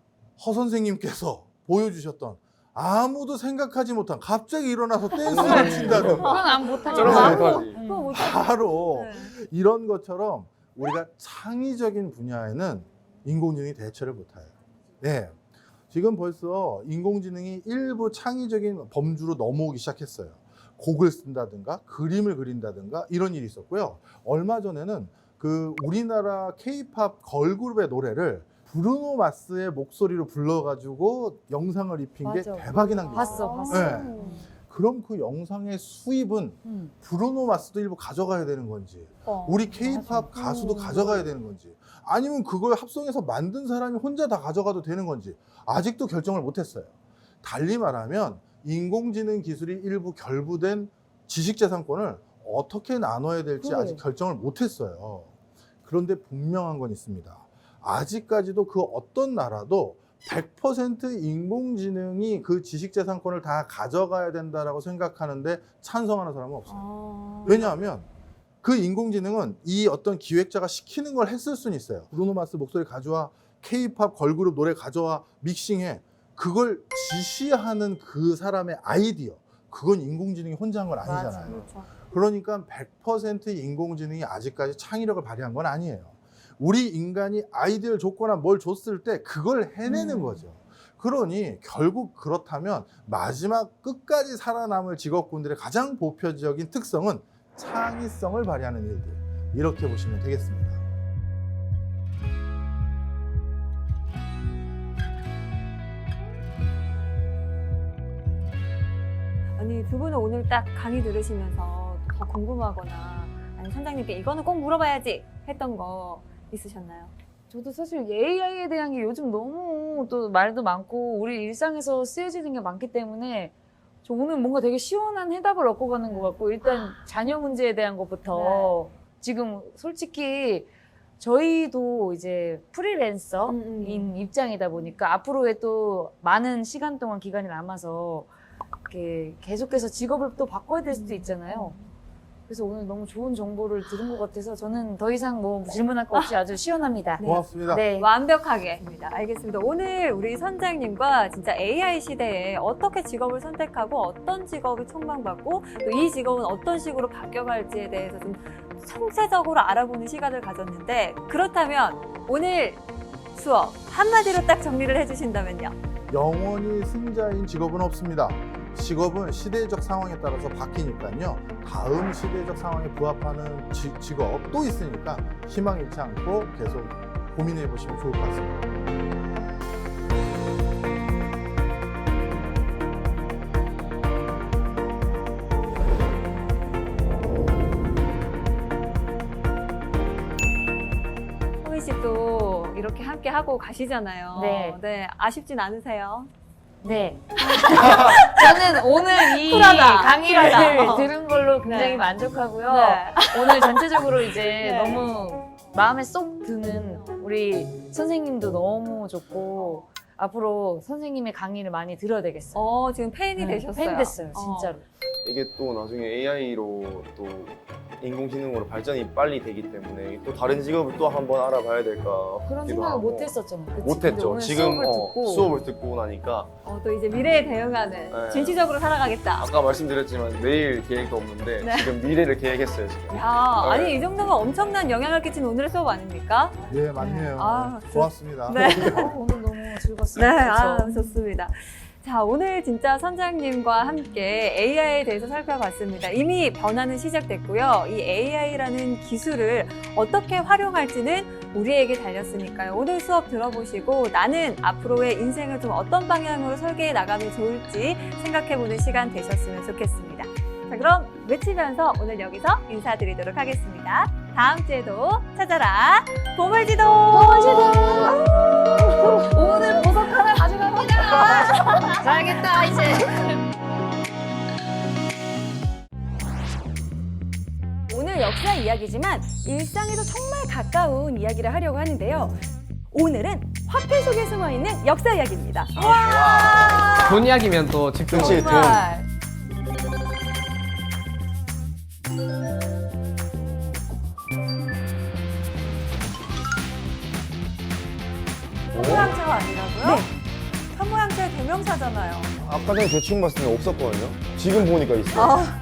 D: 허 선생님께서 보여주셨던 아무도 생각하지 못한 갑자기 일어나서 댄스를 친다든가
B: 그건 안 못하죠.
C: 저런 거 못하지.
A: 그거 못
D: 바로
A: 네.
D: 이런 것처럼 우리가 창의적인 분야에는 인공지능이 대처를 못해요. 네. 지금 벌써 인공지능이 일부 창의적인 범주로 넘어오기 시작했어요. 곡을 쓴다든가 그림을 그린다든가 이런 일이 있었고요. 얼마 전에는 그 우리나라 K-팝 걸그룹의 노래를 브루노 마스의 목소리로 불러가지고 영상을 입힌 게
A: 맞아.
D: 대박이 난 게 있어요.
B: 봤어.
D: 네. 그럼 그 영상의 수입은 브루노 마스도 일부 가져가야 되는 건지 우리 K-팝 가수도 가져가야 되는 건지 아니면 그걸 합성해서 만든 사람이 혼자 다 가져가도 되는 건지 아직도 결정을 못했어요. 달리 말하면 인공지능 기술이 일부 결부된 지식재산권을 어떻게 나눠야 될지 아직 결정을 못했어요. 그런데 분명한 건 있습니다. 아직까지도 그 어떤 나라도 100% 인공지능이 그 지식재산권을 다 가져가야 된다라고 생각하는데 찬성하는 사람은 없어요. 왜냐하면 그 인공지능은 이 어떤 기획자가 시키는 걸 했을 수는 있어요. 브루노 마스 목소리 가져와, K-팝 걸그룹 노래 가져와, 믹싱해. 그걸 지시하는 그 사람의 아이디어. 그건 인공지능이 혼자 한 건 아니잖아요.
A: 그렇죠.
D: 그러니까 100% 인공지능이 아직까지 창의력을 발휘한 건 아니에요. 우리 인간이 아이디어를 줬거나 뭘 줬을 때 그걸 해내는 거죠. 그러니 결국 그렇다면 마지막 끝까지 살아남을 직업군들의 가장 보편적인 특성은 창의성을 발휘하는 일들. 이렇게 보시면 되겠습니다.
A: 아니, 두 분은 오늘 딱 강의 들으시면서 더 궁금하거나 아니 선장님께 이거는 꼭 물어봐야지 했던 거 있으셨나요?
B: 저도 사실 AI에 대한 게 요즘 너무 또 말도 많고 우리 일상에서 쓰여지는 게 많기 때문에 저 오늘 뭔가 되게 시원한 해답을 얻고 가는 것 같고 일단 자녀 문제에 대한 것부터 지금 솔직히 저희도 이제 프리랜서인 입장이다 보니까 앞으로의 또 많은 시간 동안 기간이 남아서 이렇게 계속해서 직업을 또 바꿔야 될 수도 있잖아요. 그래서 오늘 너무 좋은 정보를 들은 것 같아서 저는 더 이상 뭐 질문할 거 없이 아주 시원합니다.
D: 고맙습니다.
B: 네.
A: 완벽하게. 알겠습니다. 오늘 우리 선장님과 진짜 AI 시대에 어떻게 직업을 선택하고 어떤 직업이 촉망받고 또 이 직업은 어떤 식으로 바뀌어갈지에 대해서 좀 총체적으로 알아보는 시간을 가졌는데 그렇다면 오늘 수업 한마디로 딱 정리를 해주신다면요.
D: 영원히 승자인 직업은 없습니다. 직업은 시대적 상황에 따라서 바뀌니까요. 다음 시대적 상황에 부합하는 직업 또 있으니까 희망 잃지 않고 계속 고민해 보시면 좋을 것 같습니다.
A: 소민 씨도 이렇게 함께 하고 가시잖아요.
B: 네.
A: 아쉽진 않으세요?
B: 네. 저는 오늘 이
A: 쿨하다.
B: 강의를
A: 쿨하다.
B: 들은 걸로 굉장히
A: 네.
B: 만족하고요.
A: 네.
B: 오늘 전체적으로 이제
A: 네.
B: 너무 마음에 쏙 드는 우리 선생님도 너무 좋고 앞으로 선생님의 강의를 많이 들어야 되겠어요.
A: 지금 팬이
B: 네,
A: 되셨어요.
B: 팬 됐어요, 진짜로.
C: 이게 또 나중에 AI로 또 인공지능으로 발전이 빨리 되기 때문에 또 다른 직업을 또 한번 알아봐야 될까
B: 그런
C: 싶기도
B: 생각을
C: 하고.
B: 못 했었잖아요. 그치? 근데
C: 못했죠.
B: 오늘
C: 지금
B: 수업을 듣고
C: 수업을 듣고 나니까
A: 또 이제 미래에 대응하는
C: 네.
A: 진취적으로 살아가겠다.
C: 아까 말씀드렸지만 내일 계획도 없는데
A: 네.
C: 지금 미래를 계획했어요 지금.
A: 야,
C: 네.
A: 아니 이 정도면 엄청난 영향을 끼친 오늘의 수업 아닙니까?
D: 네, 맞네요.
A: 아,
D: 고맙습니다.
A: 네.
B: 오늘 너무
A: 네,
B: 즐거웠어요. 그쵸?
A: 좋습니다. 자, 오늘 진짜 선장님과 함께 AI에 대해서 살펴봤습니다. 이미 변화는 시작됐고요. 이 AI라는 기술을 어떻게 활용할지는 우리에게 달렸으니까요. 오늘 수업 들어보시고 나는 앞으로의 인생을 좀 어떤 방향으로 설계해 나가면 좋을지 생각해보는 시간 되셨으면 좋겠습니다. 자, 그럼 외치면서 오늘 여기서 인사드리도록 하겠습니다. 다음 주에도 찾아라. 보물지도!
B: 오늘 보석 하나 가져갑니다. 잘겠다 이제.
E: 오늘 역사 이야기지만 일상에도 정말 가까운 이야기를 하려고 하는데요. 오늘은 화폐 속에 숨어 있는 역사 이야기입니다.
F: 돈 이야기면 또 집중.
C: 그치, 돈.
A: 정말. 현모양처가 아니라고요?
E: 네.
A: 현모양처의 대명사잖아요.
C: 아까 전에 대충 봤을 때 없었거든요. 지금 보니까 있어요.
A: 아,